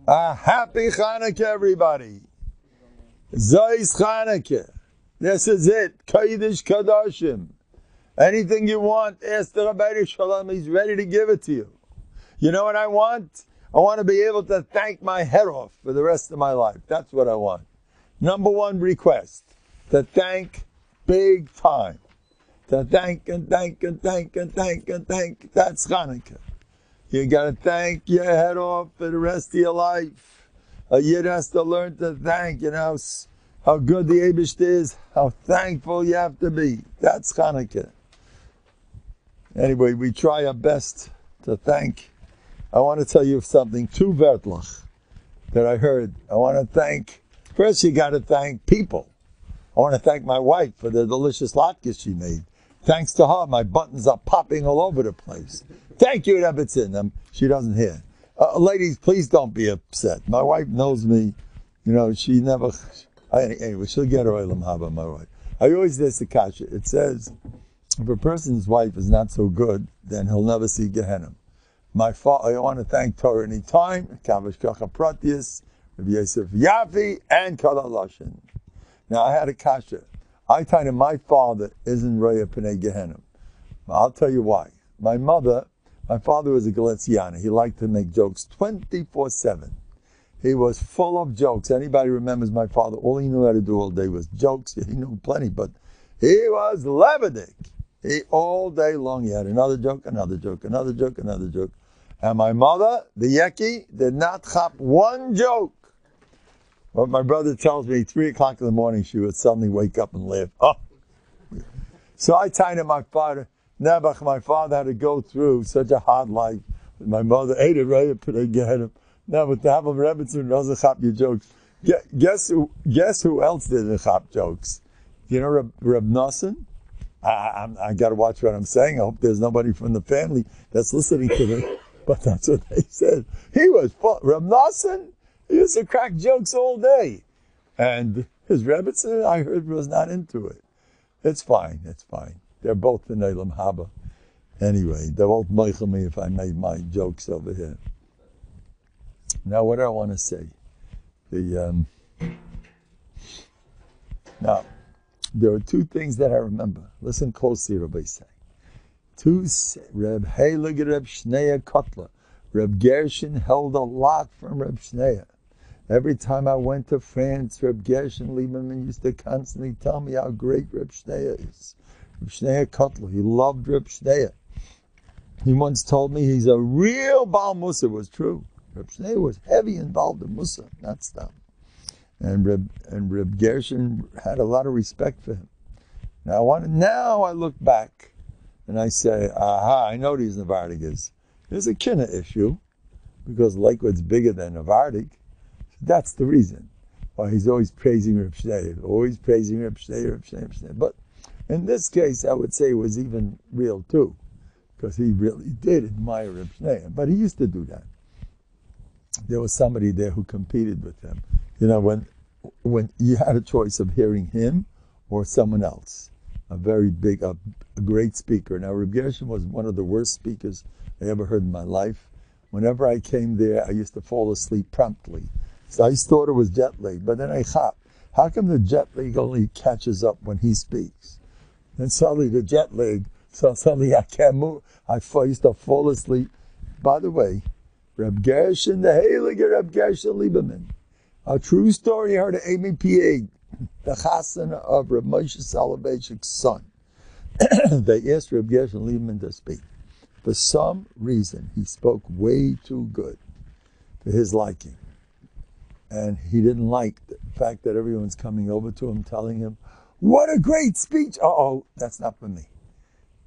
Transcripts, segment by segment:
A happy Hanukkah, everybody. Zois Hanukkah. This is it. Kodesh Kadoshim. Anything you want, ask the Rabbi Shalom. He's ready to give it to you. You know what I want? I want to be able to thank my head off for the rest of my life. That's what I want. Number one request. To thank big time. To thank and thank and thank and thank and thank. That's Hanukkah. You got to thank your head off for the rest of your life. A Yid has to learn to thank, how good the Eibush is, how thankful you have to be. That's Hanukkah. Anyway, we try our best to thank. I want to tell you something, two Vertlach, that I heard. I want to thank, first you got to thank people. I want to thank my wife for the delicious latkes she made. Thanks to her, my buttons are popping all over the place. Thank you, Rebbetzin. She doesn't hear. Ladies, please don't be upset. My wife knows me. She never... Anyway, she'll get her Olam Haba, my wife. I always ask the kasha. It says, if a person's wife is not so good, then he'll never see Gehenna. I want to thank Torah Anytime, Kavash Kacha Pratius, Rabbi Yosef Yafi, and Kala Lashin. Now, I had a kasha. I tell you, my father isn't Roya Pnei Gehenna. I'll tell you why. My father was a Galiciana. He liked to make jokes 24/7. He was full of jokes. Anybody remembers my father? All he knew how to do all day was jokes. He knew plenty, but he was Levidic. All day long, he had another joke, another joke, another joke, another joke. And my mother, the Yeki, did not chop one joke. But my brother tells me 3 o'clock in the morning, she would suddenly wake up and laugh. Oh. So I tied to my father. Nebuch, my father had to go through such a hard life. My mother ate it right, but they get him. Now, but to have a Rebbetzin doesn't chop your jokes. Guess who else didn't chop jokes? You know Reb Nosson? I got to watch what I'm saying. I hope there's nobody from the family that's listening to me. But that's what they said. He was full. Reb Nosson, he used to crack jokes all day. And his Rebbetzin, I heard, was not into it. It's fine. They're both in Olam Haba. Anyway, they won't meichel me if I made my jokes over here. Now, what do I want to say? Now, there are two things that I remember. Listen closely, Rabbi say. Reb Heilig Reb Shneya Kotler. Reb Gershon held a lot from Reb Shneya. Every time I went to France, Reb Gershon Lieberman used to constantly tell me how great Reb Shneya is. Reb Shneya Kotler, he loved Reb Shneya. He once told me he's a real Baal Musa. It was true. Reb Shneya was heavy involved in Musa, not stuff. And Reb Gershon had a lot of respect for him. Now I look back and I say, I know these Novandigas. There's a kinna issue because Lakewood's bigger than Novandig. That's the reason why he's always praising Reb Shneya, always praising Reb Shneya, Reb Shneya, Reb Shneya. But in this case, I would say it was even real too, because he really did admire Reb Shneya. But he used to do that. There was somebody there who competed with him. When you had a choice of hearing him or someone else, a great speaker. Now, Reb Gershon was one of the worst speakers I ever heard in my life. Whenever I came there, I used to fall asleep promptly. So I thought it was jet lag, but then I thought, how come the jet lag only catches up when he speaks? Then suddenly the jet lag, so suddenly I can't move. I used to fall asleep. By the way, Reb Gershon, the Heilige Reb Gershon Lieberman, a true story I heard of Amy P.A., the chassan of Reb Moshe Soloveitchik's son. They asked Reb Gershon Lieberman to speak. For some reason, he spoke way too good for his liking. And he didn't like the fact that everyone's coming over to him, telling him, what a great speech. That's not for me.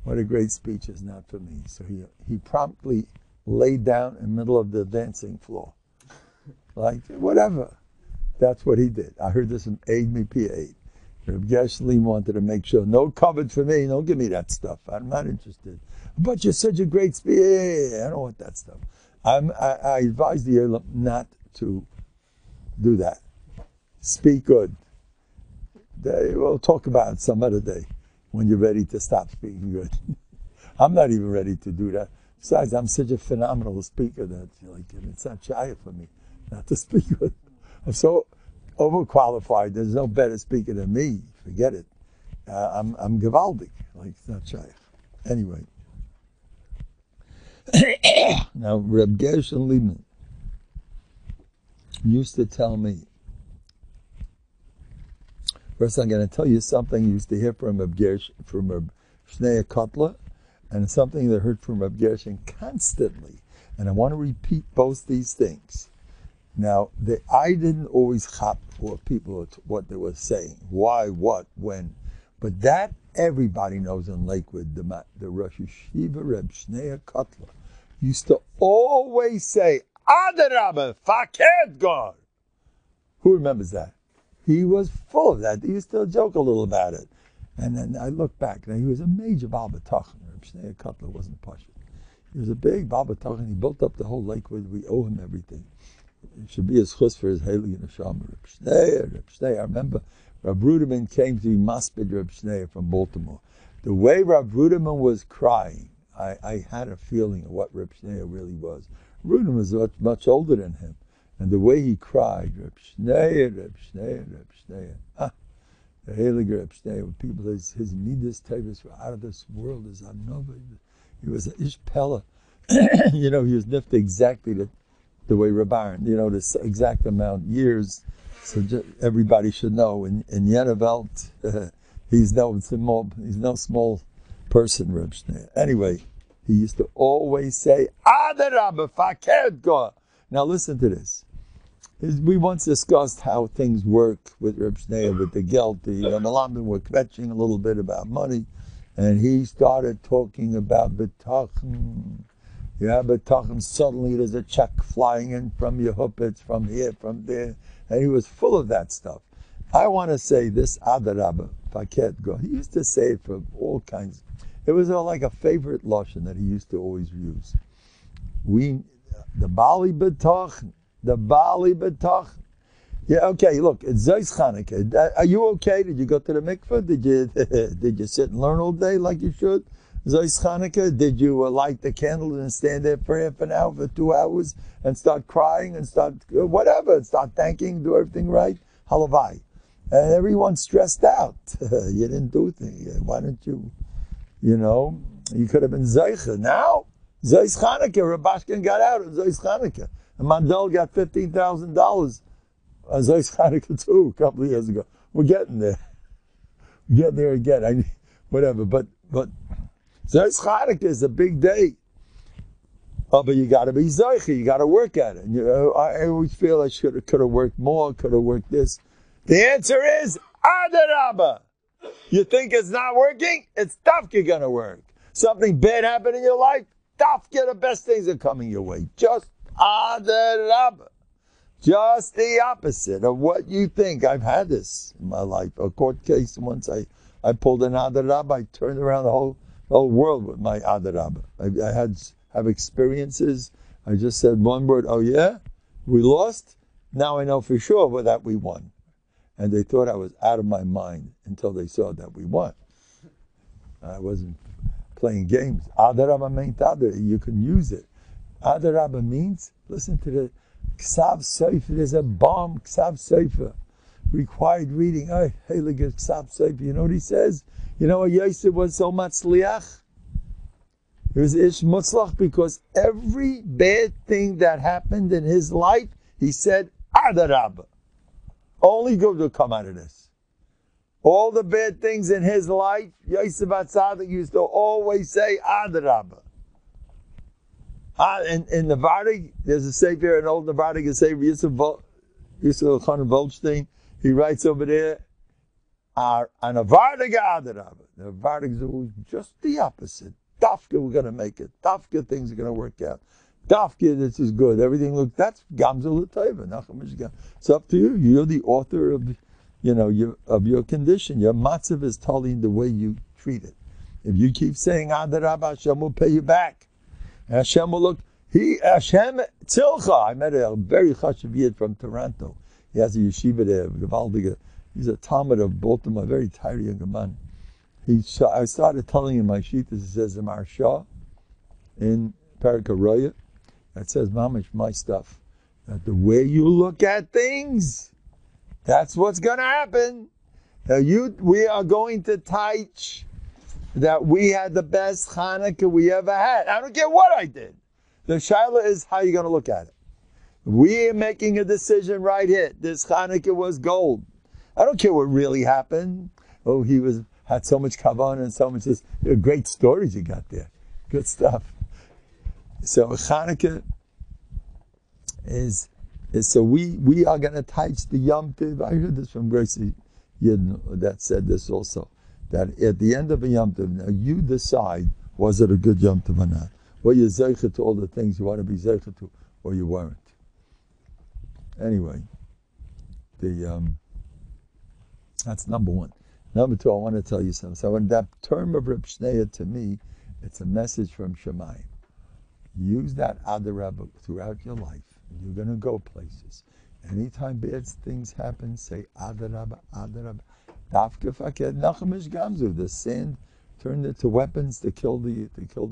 What a great speech is not for me. So he promptly laid down in the middle of the dancing floor. Like, whatever. That's what he did. I heard this from Amy P.A. Reb Gershon wanted to make sure, no covered for me, don't give me that stuff. I'm not interested. But you're such a great speaker. I don't want that stuff. I advise the Yearlum not to do that. Speak good. We'll talk about it some other day when you're ready to stop speaking good. I'm not even ready to do that. Besides, I'm such a phenomenal speaker that it's not shy for me. not to speak with. I'm so overqualified. There's no better speaker than me. Forget it. I'm gewaldig. Like, it's not shaykh. Anyway. Now, Reb Gershon Liebman used to tell me, first I'm going to tell you something you used to hear from Reb Gershon, from Reb Shnei Kotler, and something that I heard from Reb Gershon constantly. And I want to repeat both these things. Now, I didn't always chop for people what they were saying, why, what, when. But that everybody knows in Lakewood, the Rosh Yeshiva Reb Shnei Kotler used to always say, Adarabah, Faked God. Who remembers that? He was full of that. He used to joke a little about it. And then I look back, and he was a major Baal B'tachon. Reb Shnei Kotler wasn't Pashut. He was a big Baal B'tachon. He built up the whole Lakewood. We owe him everything. It should be his chus for his Heilig and Neshama. Reb Shnei. I remember Rav Ruderman came to be Maspid Reb Shnei from Baltimore. The way Rav Ruderman was crying, I had a feeling of what Reb Shnei really was. Ruderman was much older than him. And the way he cried, Reb Shnei, Reb Shnei, Reb Shnei. The Heilig Reb Shnei, when people, his Midas Tevis were out of this world, his Anova. He was an Ish Pella. He was nifted exactly the way Reb Aaron, this exact amount, years. So everybody should know. In Yenevelt, he's no small person, Reb Shnei. Anyway, he used to always say, Adarabah, Faked God. Now listen to this. We once discussed how things work with Reb Shnei, with the geld. The Malamdim were kvetching a little bit about money, and he started talking about Bטחון. Bטחון, suddenly there's a check flying in from your huppets, from here, from there, and he was full of that stuff. I want to say this, Adarabah, Faked God. He used to say it for all kinds. It was like a favorite lashon that he used to always use. The Bali Bטחון. The Bali Bטחון. Yeah, okay, look, it's Zeis Chanukah. Are you okay? Did you go to the mikveh? Did you sit and learn all day like you should? Zeis Chanukah. Did you light the candles and stand there for half an hour, for 2 hours, and start crying and start start thanking, do everything right? Halavai. And everyone's stressed out. You didn't do things. Why don't you, you could have been Zeicha. Now, Zeis Chanukah, Rabashkin got out of Zeis Chanukah. And Mendel got $15,000 on Zeis Chanukah too, a couple of years ago. We're getting there. We're getting there again. Whatever. But Zeis Chanukah is a big day. Oh, but you got to be Zeicha. You got to work at it. And I always feel I could have worked more, could have worked this. The answer is Adarabah. You think it's not working? It's dafka going to work. Something bad happened in your life? Dafka, the best things are coming your way. Just Adarabah. Just the opposite of what you think. I've had this in my life. A court case once I pulled an Adarabah. I turned around the whole world with my Adarabah. I have experiences. I just said one word, oh yeah, we lost. Now I know for sure that we won. And they thought I was out of my mind until they saw that we won. I wasn't playing games. Adarabah means Adar. You can use it. Adarabah means, listen to the Ksav Sefer. There's a bomb, Ksav Sefer. Required reading. Hey, look at Ksav Sefer. You know what he says? You know what Yosef was so matzliach? He was ish mutzlach because every bad thing that happened in his life, he said, Adarabah. Only good will come out of this. All the bad things in his life, Yosef HaTzadik used to always say, Adarabah. In Novandig, there's a sefer, an old Novandig, a sefer, Yusuf Chanan Voldstein, he writes over there, an Novandig Adarabah. The Novandig is always just the opposite. Dafka, we're going to make it. Dafka, things are going to work out. Dafka, this is good. Everything looks, that's Gamzel L'Teva. It's up to you. You're the author of, of your condition. Your matzav is totally in the way you treat it. If you keep saying Adarabah, Hashem will pay you back. Hashem will look. Hashem Tzilcha. I met a very chashuv yid from Toronto. He has a yeshiva there. He's a Talmud of Baltimore, a very tired young man. I started telling him my sheet. It says the Marsha in Perikaroya. It says mamish my stuff. that the way you look at things, that's what's going to happen. Now we are going to teach that we had the best Hanukkah we ever had. I don't care what I did. The shaila is how you're going to look at it. We are making a decision right here. This Hanukkah was gold. I don't care what really happened. Oh, he had so much kavanah and so much this. Great stories you got there. Good stuff. So Hanukkah is so we are going to teach the Yom Tov. I heard this from Gracie Yidden that said this also. That at the end of a Yom Tov, now you decide, was it a good Yom Tov or not? Were you zeicha to all the things you want to be zeicha to, or you weren't? Anyway, that's number one. Number two, I want to tell you something. So when that term of Reb Shneya, to me, it's a message from Shemayim. Use that Adarabah throughout your life. You're going to go places. Anytime bad things happen, say Adarabah, Adarabah. Dafka faked nachamish gamzu. The sand turned into weapons to kill the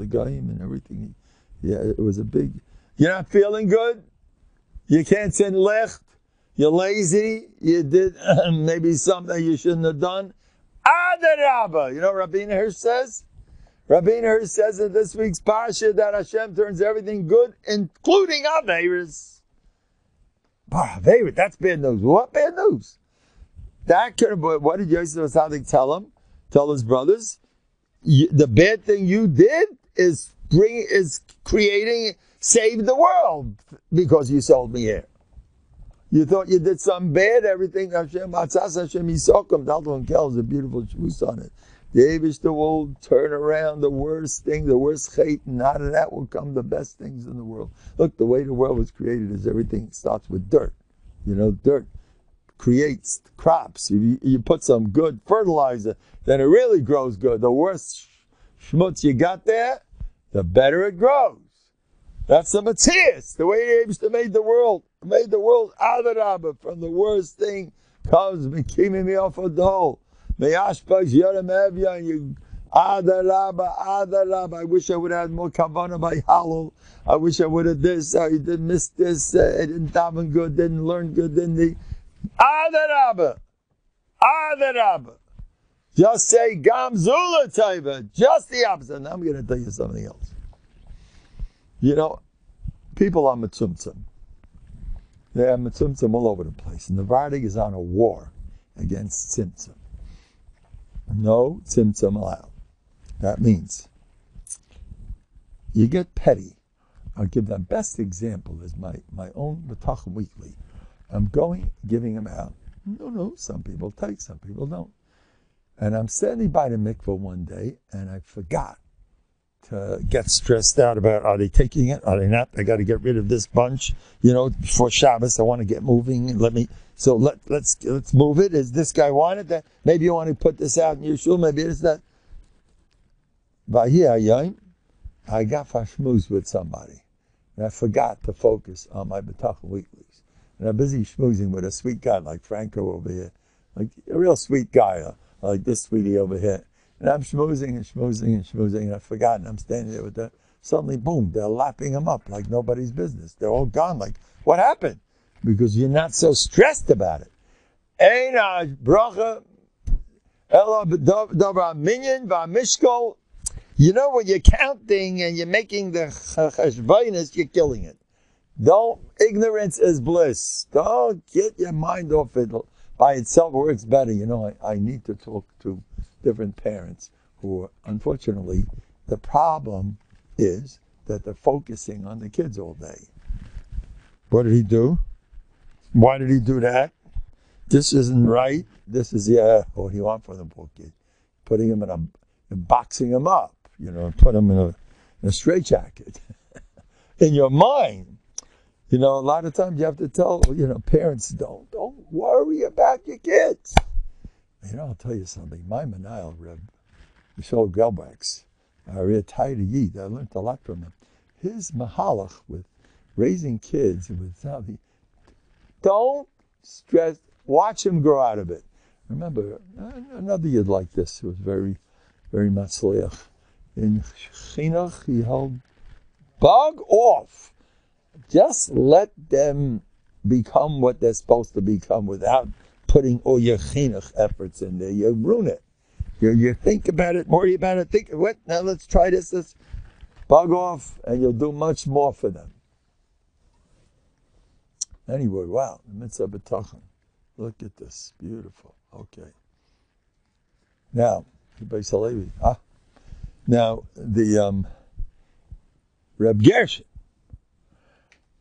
goyim and everything. Yeah, it was a big. You're not feeling good. You can't send licht. You're lazy. You did maybe something you shouldn't have done. Adarabah. You know what Rabbeinu Hirsch says? Rabbeinu Hirsch says in this week's parsha that Hashem turns everything good, including Averis. Averis, that's bad news. What bad news? That could have. What did Yosef Atzadik tell him? Tell his brothers, the bad thing you did is save the world because you sold me here. You thought you did something bad. Everything Hashem Atzas Hashem Yisokim Dalton Kel is a beautiful shvus on it. The Eibishter will turn around the worst thing, the worst hate, and out of that will come the best things in the world. Look, the way the world was created is everything starts with dirt. You know, dirt creates crops. If you put some good fertilizer, then it really grows good. The worse schmutz you got there, the better it grows. That's the Matthias. The way the Eibishter made the world Adarabah, from the worst thing comes Mekimim me off a dole. Me'ashpach Yerem Evya, and you Adarabah. I wish I would have had more kavanah by Halal. I wish I would have this. I didn't miss this. I didn't daven good. Didn't learn good. Didn't Adarabah. Just say Gam Zula Taiva. Just the opposite. Now I'm going to tell you something else. You know, people are mitzumtzum. They are mitzumtzum all over the place. And the Novhardok is on a war against tzimtzum. No tzimtzum allowed. That means you get petty. I'll give the best example is my own Bטחון weekly. I'm giving them out. No, some people take, some people don't. And I'm standing by the mikveh one day, and I forgot to get stressed out about, are they taking it? Are they not? I got to get rid of this bunch. You know, before Shabbos, I want to get moving. Let's move it. Is this guy wanted that? Maybe you want to put this out in your shul. Maybe it's that. I got fashmuz with somebody, and I forgot to focus on my Bטחון weeklies. And I'm busy schmoozing with a sweet guy like Franco over here, like a real sweet guy, like this sweetie over here. And I'm schmoozing, and I've forgotten. I'm standing there with that. Suddenly, boom, they're lapping him up like nobody's business. They're all gone. Like, what happened? Because you're not so stressed about it. Ein bracha ela b'davar minyan v'mishkol. You know, when you're counting and you're making the cheshbonos, you're killing it. Ignorance is bliss. Don't get your mind off it. By itself works better. You know, I need to talk to different parents who, unfortunately, the problem is that they're focusing on the kids all day. What did he do? Why did he do that? This isn't right. This is, what do you want for the poor kid? Putting him and boxing him up, you know, put him in a straitjacket. In your mind. You know, a lot of times you have to tell, parents don't worry about your kids. You know, I'll tell you something. My Manile, Reb Yishol Gelbach's, retired Yid. I learned a lot from him. His mahalach with raising kids, don't stress, watch him grow out of it. Remember, another Yid like this who was very, very matzliach. In Chinuch, he held bug off. Just let them become what they're supposed to become without putting all your chinuch efforts in there. You ruin it. You think about it, worry about it, think, what? Now let's try this, bug off, and you'll do much more for them. Anyway, wow, the mitzvah b'tachon. Look at this, beautiful. Okay. Now, now the Reb Gershon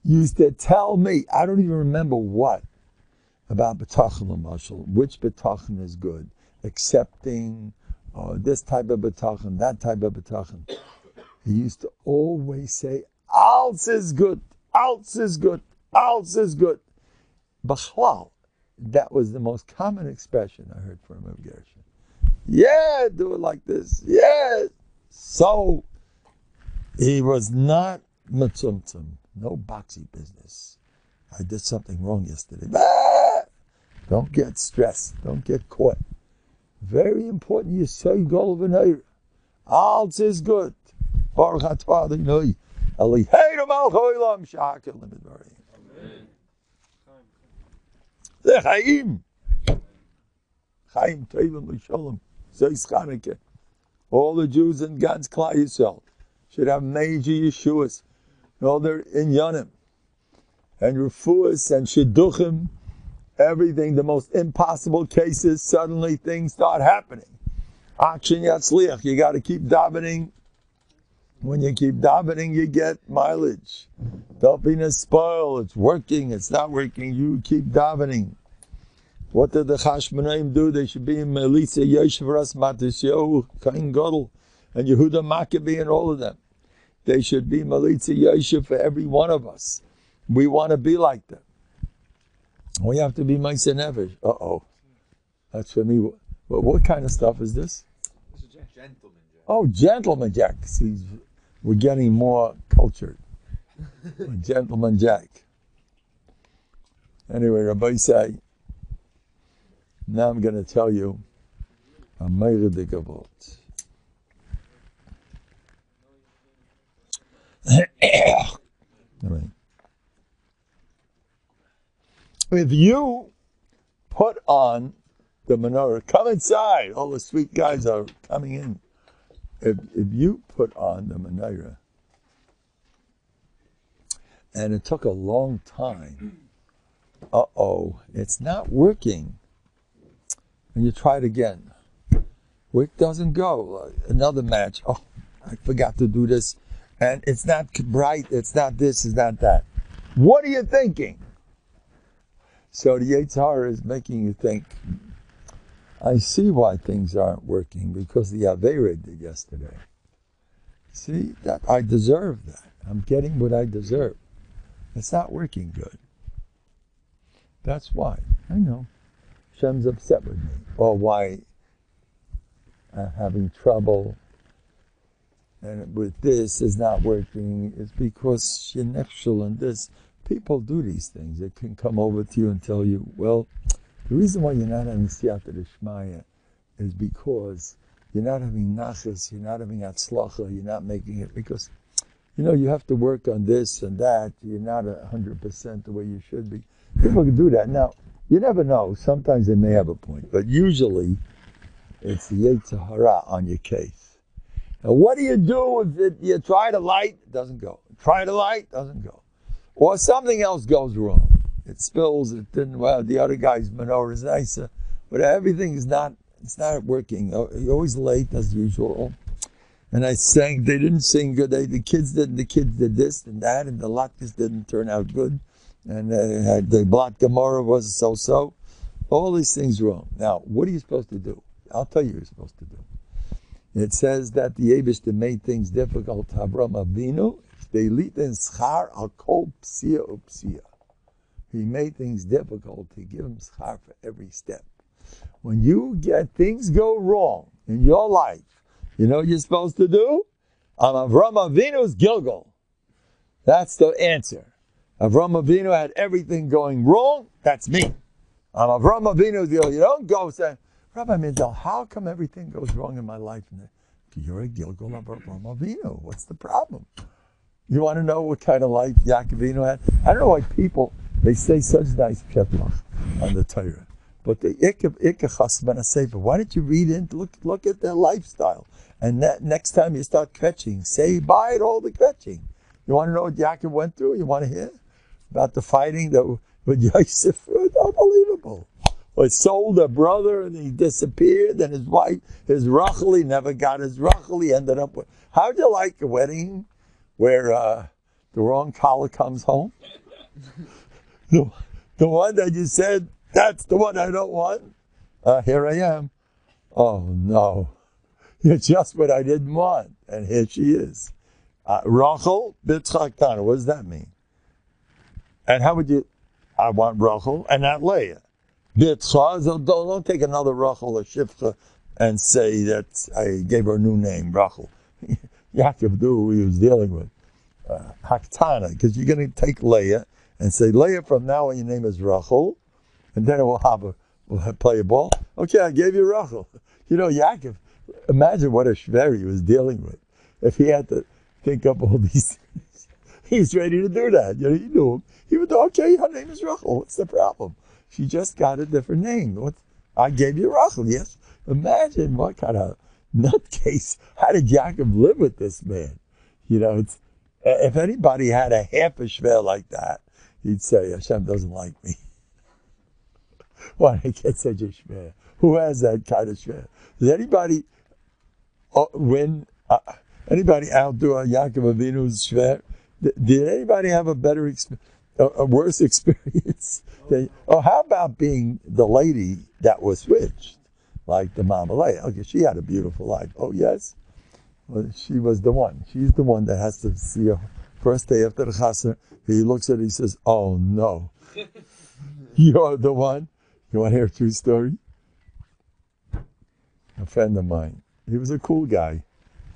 used to tell me, I don't even remember what, about b'tachon l'mashal, which b'tachon is good, accepting this type of b'tachon, that type of b'tachon. He used to always say, "Alts is good, alts is good, alts is good." B'chlal, that was the most common expression I heard from Reb Gershon. Yeah, do it like this. Yeah. So he was not mitzumtzum, no boxy business. I did something wrong yesterday. Don't get stressed. Don't get caught. Very important. You say Gol v'Neir. Alts is good. Baruch atah Adonai. Eloheinu melech haolam she'akil l'midbarim. Amen. Chaim. Chaim tovim l'shalom. Zeis Chanukah. All the Jews in God's Klal Yisrael should have major yeshuas. All their inyanim and refuas and shidduchim. Everything, the most impossible cases, suddenly things start happening. Akshin yatzliach, you got to keep davening. When you keep davening, you get mileage. Don't be nespoil. It's working, it's not working. You keep davening. What did the Chashmonaim do? They should be in Melissa, Yeshvaras, Matisyahu, Kain Godel, and Yehuda Maccabee, and all of them. They should be Melissa Yeshiv for every one of us. We want to be like them. We have to be Ma'aseh Nefesh. Uh-oh. That's for me. What kind of stuff is this? This is Gentleman Jack. Oh, Gentleman Jack. See, we're getting more cultured. Gentleman Jack. Anyway, Rabbi say, now I'm going to tell you a meirdik avot. If you put on the menorah, come inside. All the sweet guys are coming in. If you put on the menorah, and it took a long time, it's not working. And you try it again. Wick doesn't go. Another match. Oh, I forgot to do this. And it's not bright. It's not this. It's not that. What are you thinking? So the Yetzer Hara is making you think, I see why things aren't working, because the Aveira did yesterday. See, that I deserve that. I'm getting what I deserve. It's not working good. That's why. I know. Hashem's upset with me. Or why I'm having trouble. And with this is not working. It's because you're nefshul and this. People do these things. They can come over to you and tell you, well, the reason why you're not having siyata d'shmaya is because you're not having nachas, you're not having atzlacha, you're not making it because, you have to work on this and that. You're not 100% the way you should be. People can do that. Now, you never know. Sometimes they may have a point, but usually it's the Yetzer Hara on your case. Now, what do you do if you try to light, it doesn't go. Try to light, doesn't go. Or something else goes wrong. It spills, it didn't, well, the other guy's menorah is nicer, but everything is not, it's not working. You're always late as usual. And I sang, they didn't sing good. The kids did this and that, and the latkes didn't turn out good. And the Blat Gemara was so-so. All these things wrong. Now, what are you supposed to do? I'll tell you what you're supposed to do. It says that the Eibishter made things difficult. Avram Avinu, they lit in schar al kol psia upsia. He made things difficult. He gave him schar for every step. When you get things go wrong in your life, you know what you're supposed to do? Avram Avinu's Gilgal. That's the answer. Avram Avinu had everything going wrong. That's me. Avram Avinu's Gilgal. You don't go saying, Rabbi Mendel, how come everything goes wrong in my life? You're a Gilgal of Avram Avinu. What's the problem? You want to know what kind of life Yaakov Avinu had? I don't know why people They say such nice pshatlach on the Torah. But the ikachas ben sefer. Why don't you read it? Look at their lifestyle. And that next time you start kvetching, say bye to all the kvetching. You want to know what Yaakov went through? You want to hear about the fighting that with Yosef? Unbelievable. Well, he sold a brother and he disappeared, and his wife, his Rachel, he never got his Rachel. He ended up with. How'd you like a wedding where the wrong collar comes home? The one that you said, that's the one I don't want. Here I am. Oh no, you're just what I didn't want, and here she is. Rachel b'tzchaktana. What does that mean? And how would you? I want Rachel and not Leah. B'tzcha. Don't take another Rachel or Shifcha and say that I gave her a new name, Rachel. Yaakov knew who he was dealing with. Haktana, because you're going to take Leah and say, Leah, from now on your name is Rachel, and then we'll play a ball. Okay, I gave you Rachel. You know, Yaakov, imagine what a shver he was dealing with. If he had to think up all these things, he's ready to do that. You know, he knew him. He would, okay, her name is Rachel. What's the problem? She just got a different name. I gave you Rachel, yes. Imagine what kind of nutcase. How did Yaakov live with this man? You know, if anybody had a half a shver like that, he'd say, Hashem doesn't like me. Why did I get such a shver? Who has that kind of shver? Does anybody anybody outdo Yaakov Avinu's shver? Did anybody have a better a worse experience? How about being the lady that was switched? Like the Mama Leah. Okay, she had a beautiful life. Oh, yes? Well, she was the one. She's the one that has to see her first day after the chasna. He looks at her, he says, oh, no. You're the one. You want to hear a true story? A friend of mine. He was a cool guy.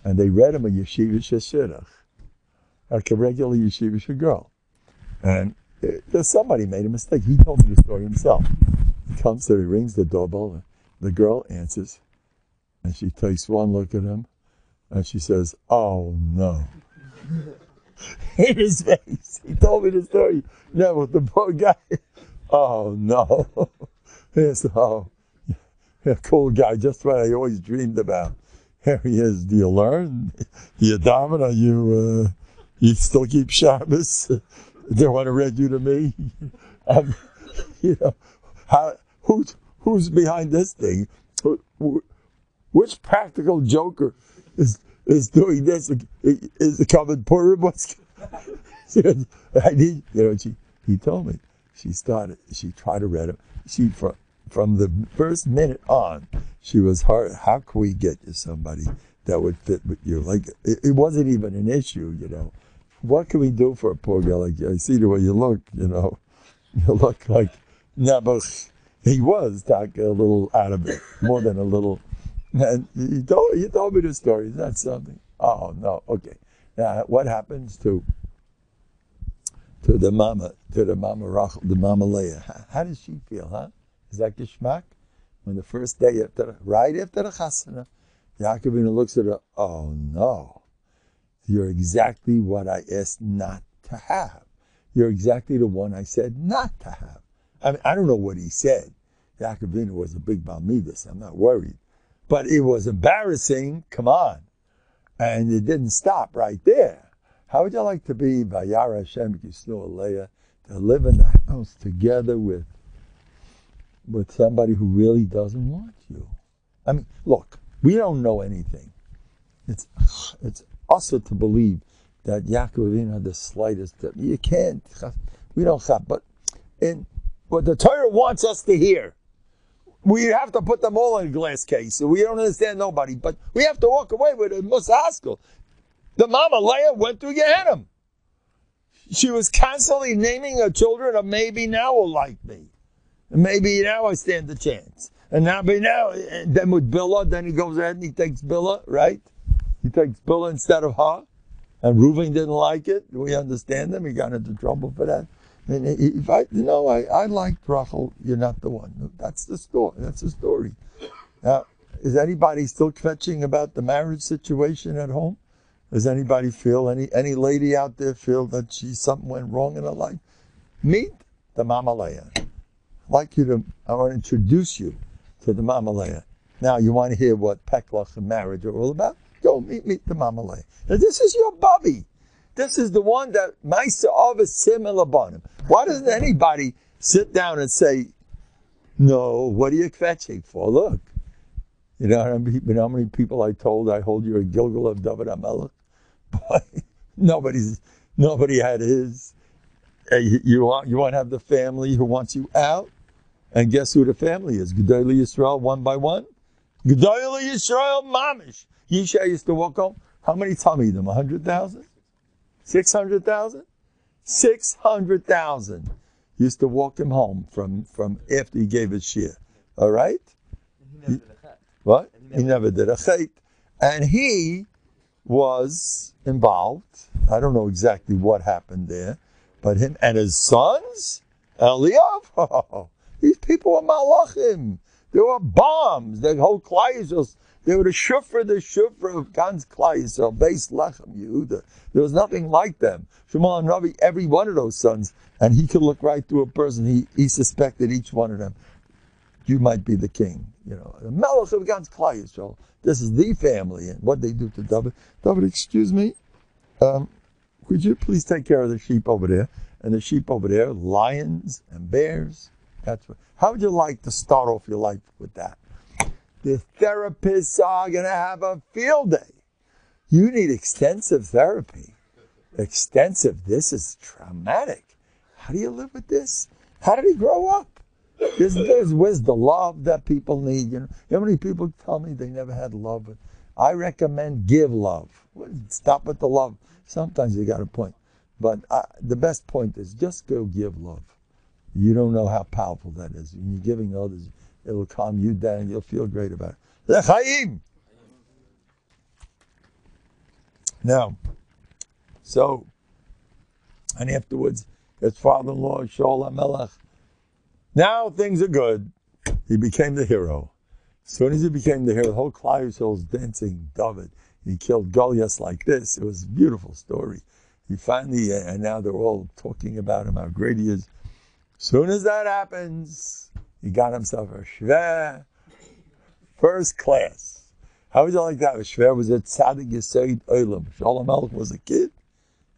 And they read him a yeshiva sheshirach, like a regular yeshiva girl. And somebody made a mistake. He told me the story himself. He comes there, he rings the doorbell, and the girl answers, and she takes one look at him, and she says, oh no. In his face. He told me the story. No, the poor guy. Oh no. Yes, a cool guy, just what I always dreamed about. Here he is. Do you learn? You daven? You still keep Shabbos? They want to read you to me? You know, who's behind this thing? Which practical joker is doing this? Is the common Purim? I need, he told me. She tried to read him. From the first minute on, she was hard. How can we get you somebody that would fit with you? Like, it wasn't even an issue, What can we do for a poor girl like you? I see the way you look, You look like, but he was a little out of it, more than a little. And you told me the story. Is that something? Oh, no. Okay. Now, what happens to the mama Rachel, the mama Leah? How does she feel, huh? Is that geschmack? When the first day right after the chasana, Yaakov looks at her, oh no, you're exactly what I asked not to have. You're exactly the one I said not to have. I mean, I don't know what he said. Yaakov was a big Balmidas, I'm not worried. But it was embarrassing, come on. And it didn't stop right there. How would you like to be, Vayara Hashem Kisnu Aleya, to live in the house together with somebody who really doesn't want you? I mean, look, we don't know anything. It's also to believe that Yaakov had the slightest. You can't. We don't have. But in what the Torah wants us to hear, we have to put them all in a glass case. So we don't understand nobody, but we have to walk away with a musaskel. The mama Leah went through Gehenna. She was constantly naming her children, or maybe now will like me. Maybe now I stand a chance. And and then with Billah, then he goes ahead and he takes Billah, right? He takes Billah instead of her. And Reuven didn't like it. We understand him. He got into trouble for that. And I liked Rachel. You're not the one. That's the story. That's the story. Now, is anybody still kvetching about the marriage situation at home? Does anybody feel, any lady out there feel that something went wrong in her life? Me? the Mamalaya. I want to introduce you to the Mamalaya. Now, you want to hear what Peklach and marriage are all about? Go meet the Mamalaya. Now, this is your Bubby. This is the one that Maisa of is similar bonim. Why doesn't anybody sit down and say, no, what are you kvetching for? Look. You know how many people I told I hold you a Gilgal of David HaMelech? Boy, nobody had his. You want to have the family who wants you out? And guess who the family is? Gedolei Yisrael, one by one? Gedolei Yisrael Mamish. Yisha used to walk home. How many Talmidim? 100,000? 600,000? 600,000 used to walk him home from after he gave his shir. All right? What? He never did a chait. And he was involved. I don't know exactly what happened there. But him and his sons, Eliyav, these people were malachim. They were bombs. The whole Klai Yisrael, they were the shufra of Gans Klai Yisrael, based Lechem, Yehuda. There was nothing like them. Shmuel HaNavi, every one of those sons, and he could look right through a person. He suspected each one of them. You might be the king. You know, the Melech of Gans Klai Yisrael. This is the family, and what they do to David. David, excuse me. Could you please take care of the sheep over there? And the sheep over there, lions and bears. That's what. How would you like to start off your life with that? The therapists are going to have a field day. You need extensive therapy. Extensive. This is traumatic. How do you live with this? How did he grow up? Where's the love that people need? You know how many people tell me they never had love? I recommend give love. Stop with the love. Sometimes you got a point. But the best point is just go give love. You don't know how powerful that is. When you're giving others, it'll calm you down. You'll feel great about it. L'chaim! Now, so, and afterwards, his father-in-law, Shaul HaMelech. Now things are good. He became the hero. As soon as he became the hero, the whole Klai Yisrael was dancing David. He killed Goliath like this. It was a beautiful story. He finally, and now they're all talking about him, how great he is. As soon as that happens, he got himself a shver, first class. How would you like that? A shver was a tzaddik yesod olam. Shaul HaMelech was a kid.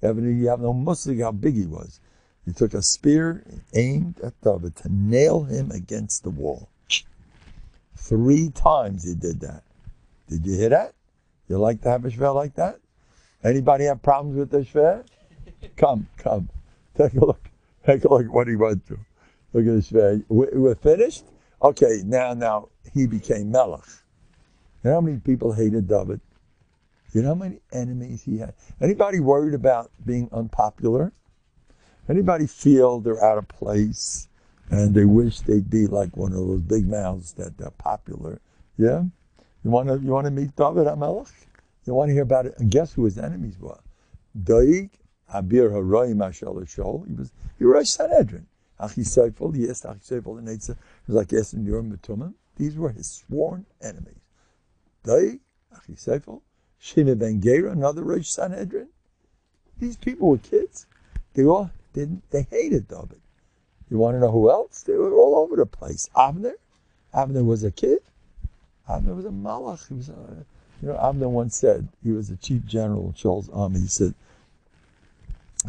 You have no musig how big he was. He took a spear, aimed at David to nail him against the wall. 3 times he did that. Did you hear that? You like to have a shver like that? Anybody have problems with the shver? Come. Take a look what he went through. Look at the shver. We're finished? Okay, now he became Melech. You know how many people hated David? You know how many enemies he had? Anybody worried about being unpopular? Anybody feel they're out of place and they wish they'd be like one of those big mouths that they're popular? Yeah? You want to meet David HaMelech? You want to hear about it? And guess who his enemies were? Doeg, Abir Haroim Ashel Shol. He was Sanhedrin. Achiseifel, yes, Achiseifel and Eitzah. It was like yes and Yoram Betumim. These were his sworn enemies. Doeg, Achiseifel, Shimei ben Gera, another Rosh Sanhedrin. These people were kids. They hated David. You want to know who else? They were all over the place. Avner was a kid. Avner was a malach. He was Avner once said, he was the chief general of Shaul's army. He said,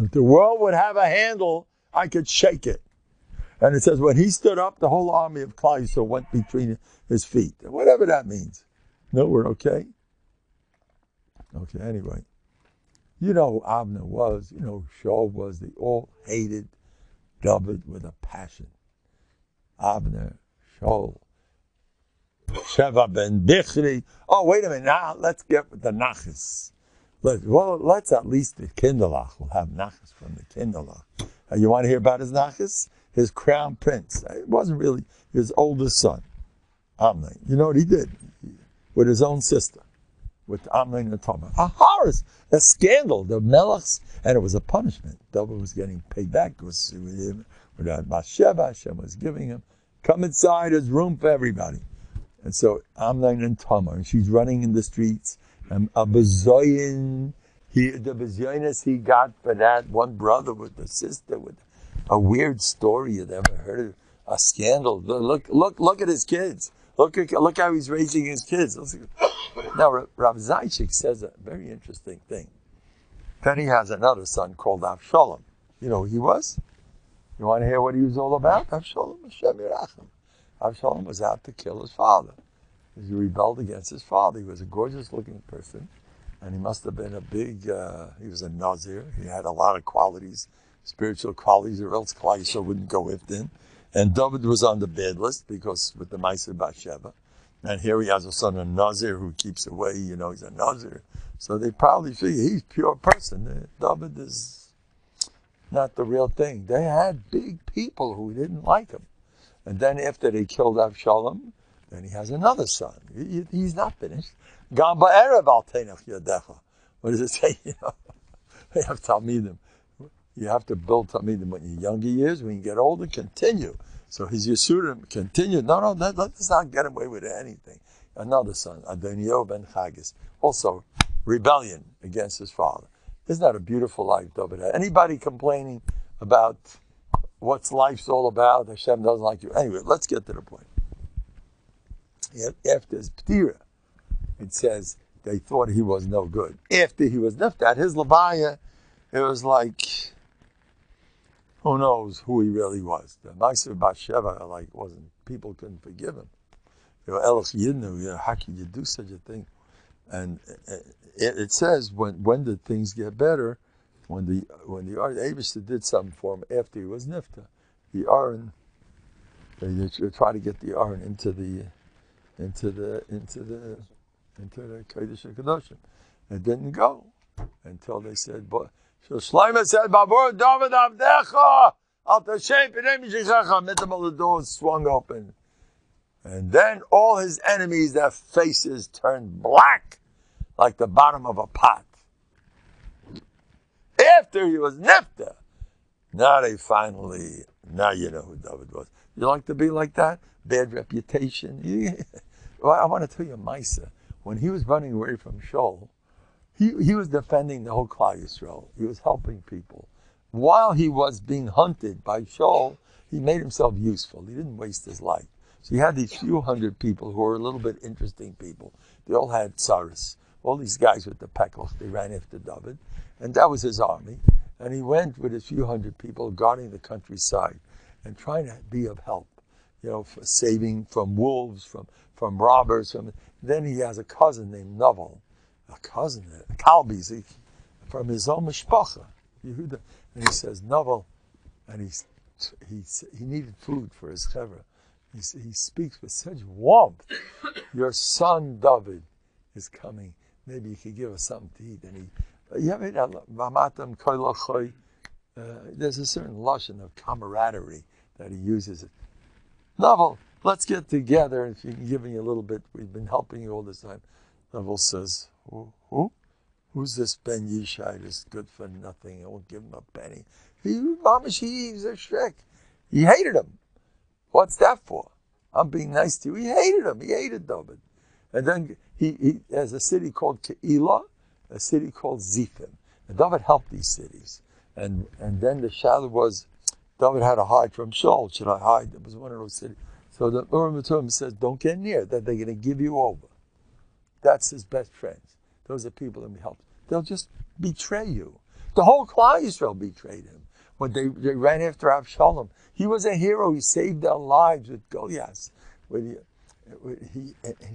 if the world would have a handle, I could shake it. And it says, when he stood up, the whole army of Klai Yisrael went between his feet. Whatever that means. No, we're okay? Okay, anyway. You know who Avner was. You know who Shaul was. They all hated David with a passion. Avner, Shaul, Sheva ben Bichri. Oh, wait a minute. Now let's get with the Nachas. Let's at least the Kinderlach. We'll have Nachas from the Kinderlach. You want to hear about his Nachas? His crown prince. It wasn't really his oldest son, Amnon. You know what he did? With his own sister. With Amnon and Tamar. A horrors, a scandal. The Melechs, and it was a punishment. David was getting paid back with him. With Bathsheba, Hashem was giving him. Come inside, there's room for everybody. And so Amnon and Tamar, and she's running in the streets. And a bezoyin, the bezoyiness he got for that one brother with the sister, with a weird story you'd ever heard of, a scandal. Look at his kids. Look how he's raising his kids. Now, Rav Zaychik says a very interesting thing. Then he has another son called Avshalom. You know who he was? You want to hear what he was all about? Avshalom Hashem Yerachim. Avshalom was out to kill his father. He rebelled against his father. He was a gorgeous-looking person, and he must have been a big, he was a Nazir. He had a lot of qualities, spiritual qualities, or else Klal Yisrael wouldn't go with him. And David was on the bad list because with the Ma'aser Bathsheba. And here he has a son, a Nazir, who keeps away, he's a Nazir. So they probably figure he's a pure person. David is not the real thing. They had big people who didn't like him. And then after they killed Avshalom, then he has another son. He's not finished. Gam ba'erev al tenach yadecha. What does it say? You have Talmidim. You have to build Talmidim when you're younger years. When you get older, continue. So his Yisurim continued. No, let's not get away with anything. Another son, Adonio ben Chagis. Also, rebellion against his father. Isn't that a beautiful life David had? Anybody complaining about what's life's all about? Hashem doesn't like you. Anyway, let's get to the point. After his Ptira, it says they thought he was no good. After he was left at his Levaya, it was like, who knows who he really was. The Ma'aser Bathsheba, people couldn't forgive him. Elach Yidnu, how can you do such a thing? And it says when did things get better? When the Eibishter did something for him after he was nifta. The Aron, they try to get the Aron into the Kodesh HaKadoshim. It didn't go until they said, Shlomo said, "Bavur David Avdecha, al tashem p'nei mishichecha." The doors swung open, and then all his enemies, their faces turned black, like the bottom of a pot. After he was nifta, now you know who David was. You like to be like that? Bad reputation. Well, I want to tell you, Maisa, when he was running away from Shaul, he was defending the whole Klal Yisrael. He was helping people. While he was being hunted by Shaul, he made himself useful. He didn't waste his life. So he had these few hundred people who were a little bit interesting people. They all had tsaris. All these guys with the peklos, they ran after David. And that was his army. And he went with his few hundred people guarding the countryside and trying to be of help. For saving from wolves, from robbers. Then he has a cousin named Nobel. A cousin, Kalbi, from his own mishpacha, Yehuda. And he says, Nobel, and he needed food for his chevra. He speaks with such warmth. Your son David is coming. Maybe you could give us something to eat. And there's a certain lashon of camaraderie that he uses. Nobel, let's get together. If you can give me a little bit, we've been helping you all this time. Nobel says, who? Who's this Ben Yishai, this good for nothing? I won't give him a penny. He's a shrek. He hated him. What's that for? I'm being nice to you. He hated him. He hated David. And then he has a city called Keilah, a city called Zifim. And David helped these cities. And then the shadow was, David had to hide from Shaul. Should I hide? It was one of those cities. So the Urim and says, don't get near, that they're going to give you over. That's his best friends. Those are people that he helped. They'll just betray you. The whole Klal Yisrael betrayed him. When they ran after Avshalom, he was a hero. He saved their lives with Goliath.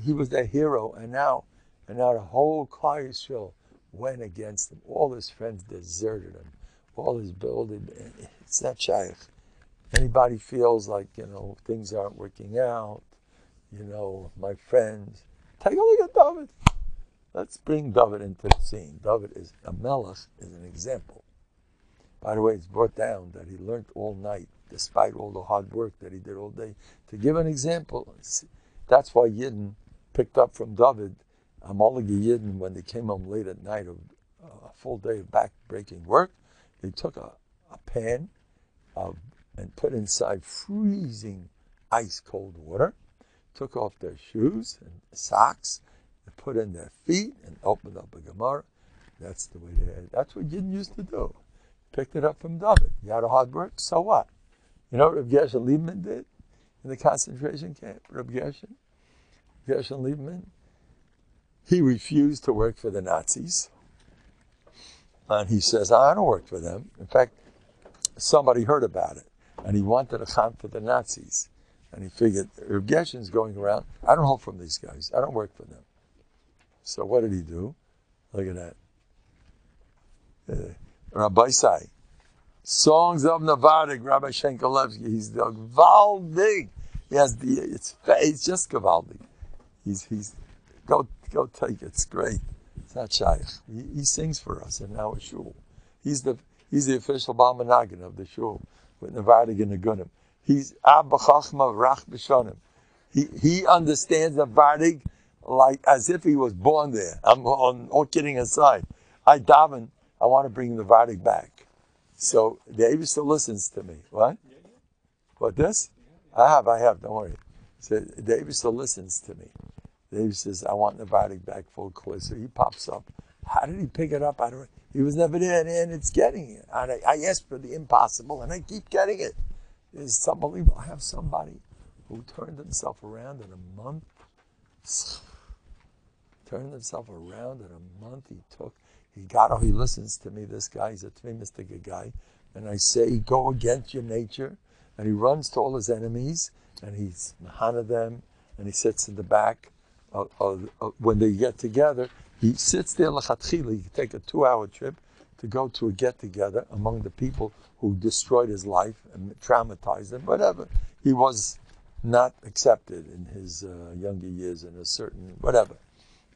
He was their hero, and now the whole Klal Yisrael went against him. All his friends deserted him. All his building. It's not shaykh. Anybody feels like things aren't working out. My friends. Take a look at David. Let's bring David into the scene. David is a melech, is an example. By the way, it's brought down that he learned all night, despite all the hard work that he did all day, to give an example. That's why Yidden picked up from David, Amalagi Yidden, when they came home late at night, a full day of back-breaking work, they took a pan and put inside freezing ice-cold water, took off their shoes and socks, and put in their feet and opened up a Gemara. That's the way that's what Yidden used to do. picked it up from David. You had a hard work, so what? You know what Rabbi Gershon Liebman did in the concentration camp? Rabbi Gershon Liebman, he refused to work for the Nazis. And he says, I don't work for them. In fact, somebody heard about it. And he wanted a cham for the Nazis. And he figured, Rabbi Gershon's going around, I don't hold from these guys. I don't work for them. So what did he do? Look at that. Rabbi Sai. Songs of Novanek, Rabbi Shenkelevsky. He's the Gvaldig. He has it's just Gvaldig. He's go take it. It's great. It's not shaykh. He sings for us in our shul. He's the official Balmanagan of the shul with Novanek and the Gunim. He's Abba Chachma Rach B'Shonim. He understands Novanek like as if he was born there. I'm all kidding aside. I daven. I want to bring the Vardik back. So the Abishah listens to me. What? What this? I have, don't worry. So the Abishah listens to me. The Abishah says, I want the Vardik back full course. So he pops up. How did he pick it up? He was never there, and it's getting it. And I asked for the impossible, and I keep getting it. It's unbelievable. I have somebody who turned himself around in a month. He listens to me, this guy, he's a Tvimistic guy, and I say, go against your nature, and he runs to all his enemies, and he's mahana them, and he sits in the back, when they get together, he sits there, l'chatchila, he can take a 2-hour trip to go to a get-together among the people who destroyed his life and traumatized him, whatever. He was not accepted in his younger years in a certain, whatever.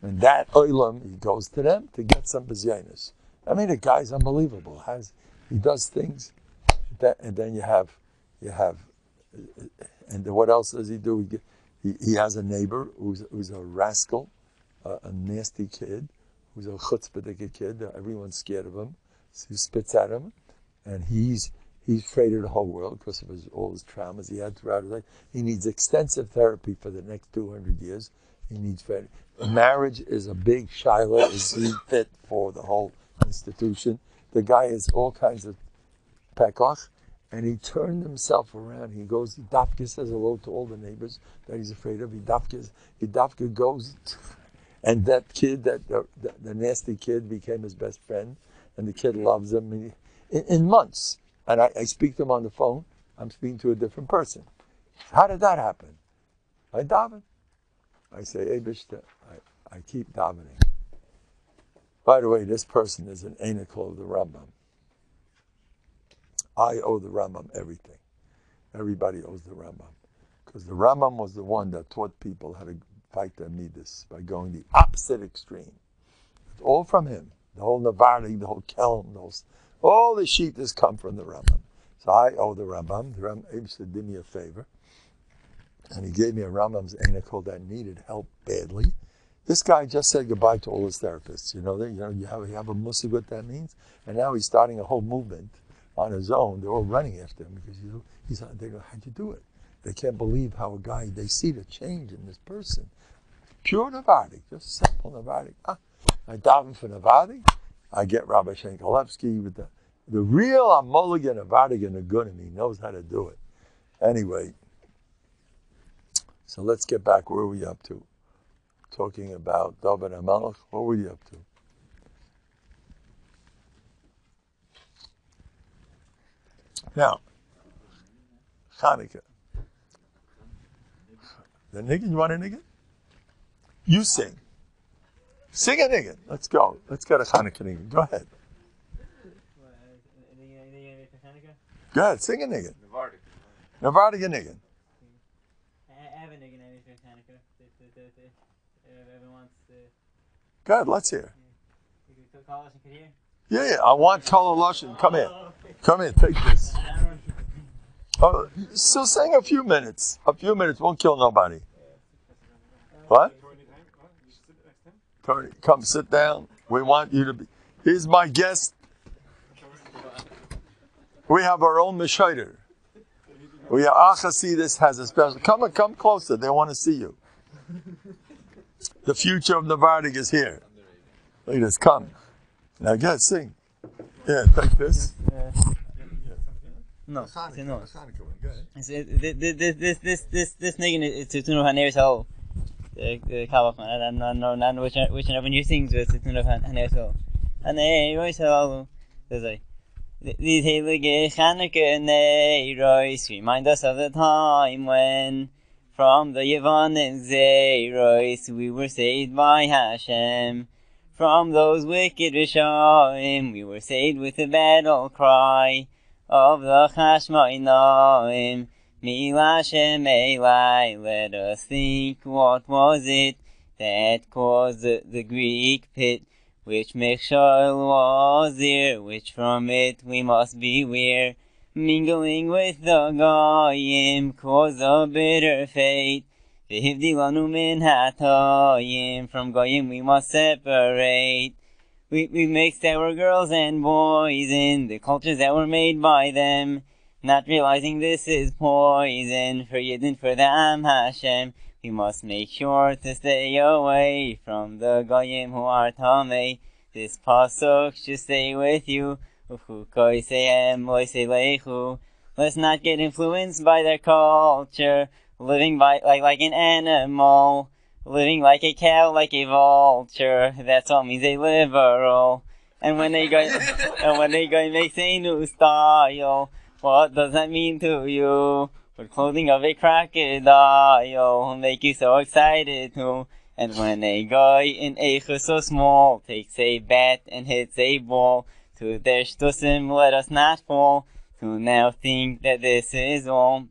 And that oilam, he goes to them to get some bezyanis. I mean, the guy's unbelievable. He does things, and then you have, and what else does he do? He has a neighbor who's a rascal, a nasty kid, who's a chutzpah kid. Everyone's scared of him. So he spits at him, and he's afraid of the whole world because of all his traumas he had throughout his life. He needs extensive therapy for the next 200 years. He needs marriage is a big shaila. Is he fit for the whole institution? The guy has all kinds of pekach, and he turned himself around. He goes, he dafka says hello to all the neighbors that he's afraid of. He dafka goes, and that kid, the nasty kid, became his best friend, and the kid loves him in months. And I speak to him on the phone. I'm speaking to a different person. How did that happen? I daven. I say, Abishta, I keep davening. By the way, this person is an anacle of the Rambam. I owe the Rambam everything. Everybody owes the Rambam. Because the Rambam was the one that taught people how to fight their midas by going the opposite extreme. It's all from him. The whole Novanek, the whole Kelm, all the shitas come from the Rambam. So I owe the Rambam. The Rambam Abishta did me a favor. And he gave me a Rambam's anacle that needed help badly. This guy just said goodbye to all his therapists. You have a mussig what that means, and now he's starting a whole movement on his own. They're all running after him because they go, how'd you do it? They can't believe how they see the change in this person. Pure Novanek, just simple Novanek. I daven for Novanek. I get Rabbi Shenkelevsky with the real Amoligan Novanek and the Gunim. He knows how to do it. Anyway. So let's get back. Where are we up to? Talking about David HaMelech. What were you up to? Now, Hanukkah. The niggin, you want a niggin? You sing. Sing a niggin. Let's go. Let's get a Hanukkah niggin. Go ahead. Go ahead. Sing a niggin. Novanek a niggin. Go ahead, let's hear. Yeah, I want Kol Lashon. Come in, take this. Oh, so sing a few minutes. Won't kill nobody. What? Tony, come sit down. We want you to be. He's my guest. We have our own Meshider. We have Achasidis has a special. Come closer. They want to see you. The future of Novanek is here. Look at this. Come. Now, go ahead, sing. Yeah, take this. No, it's a no. Hanukkah one. Go ahead. This nigga is to tune of Haner's Hole. The Kabbalah. I don't know which one you sing to it's to tune of Haner's Hole. Haner's Hole. There's like these heilige Hanukkah Neiros remind us of the time when from the Yevon and Zeiros we were saved by Hashem. From those wicked Rishonim we were saved with a battle cry of the Chashmonaim. Milashem Elai, let us think, what was it that caused the Greek pit? Which Mechshol was there, which from it we must beware? Mingling with the Goyim caused a bitter fate. V'hivdilanu min hatoyim, from Goyim we must separate. We mixed our girls and boys in the cultures that were made by them, not realizing this is poison for Yidden, for the Am Hashem. We must make sure to stay away from the Goyim who are Tamei. This pasuk should stay with you. Let's not get influenced by their culture, living by like an animal, living like a cow, like a vulture. That's all means a liberal. And when they go make a new style, what does that mean to you? With clothing of a crocodile, make you so excited too. And when a guy in Eicha so small takes a bat and hits a ball, to their shtusim let us not fall, to now think that this is all.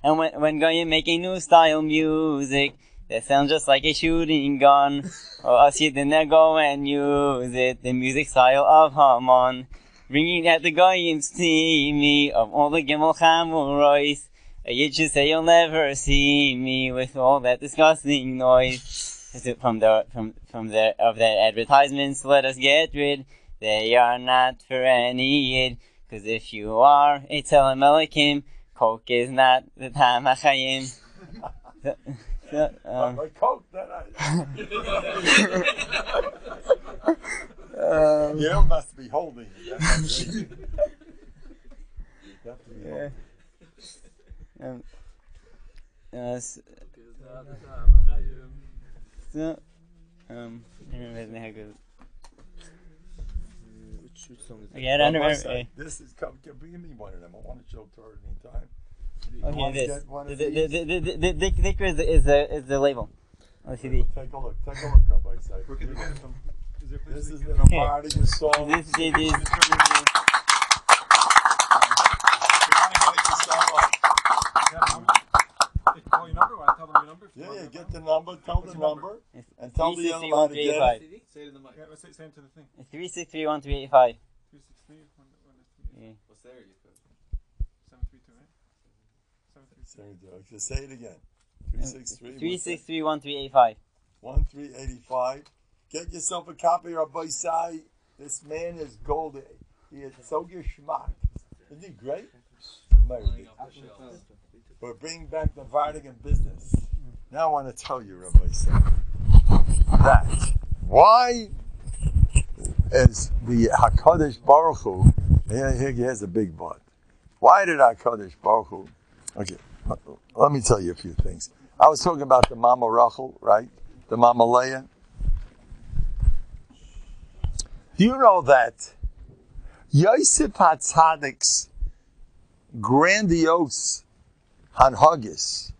And when Goyim make a new style music that sounds just like a shooting gun, or us you didn't go and use it, the music style of Haman, bringing out the Goyim's me of all the Gimel Chamurois. A Yid should say you'll never see me with all that disgusting noise. From their advertisements, let us get rid. They are not for any Yid, 'cause if you are a Tzelem Elikim, Coke is not the Tam HaChayim. Coke, you must be holding it. You have to be holding. Okay, I don't remember. This is bring me one of them. I want to show Torah anytime. Okay, this. The Dikr is the label on the CD. Take a look, Rabbi Isai. This is the Nobhardok song. This is. Call your number, or tell them your number. Yeah, get the number, tell the number, and tell the other one to get it. Say it in the mic. Yeah, say it to the thing. 3631385. 363. Yeah. What's there? 732, right? 732. Just say it again. 3631385. 1385. Get yourself a copy of Rabbi Isai. This man is golden. He is so geschmack. Isn't he great? We're bringing back the Nobhardok in business. Now I want to tell you, Rabbi Isai, that why is the HaKadosh Baruch Hu, he has a big butt. Why did HaKadosh Baruch Hu, okay, let me tell you a few things. I was talking about the Mama Rachel, right? The Mama Leah. Do you know that Yosef HaTzadik's grandiose Hanhagis,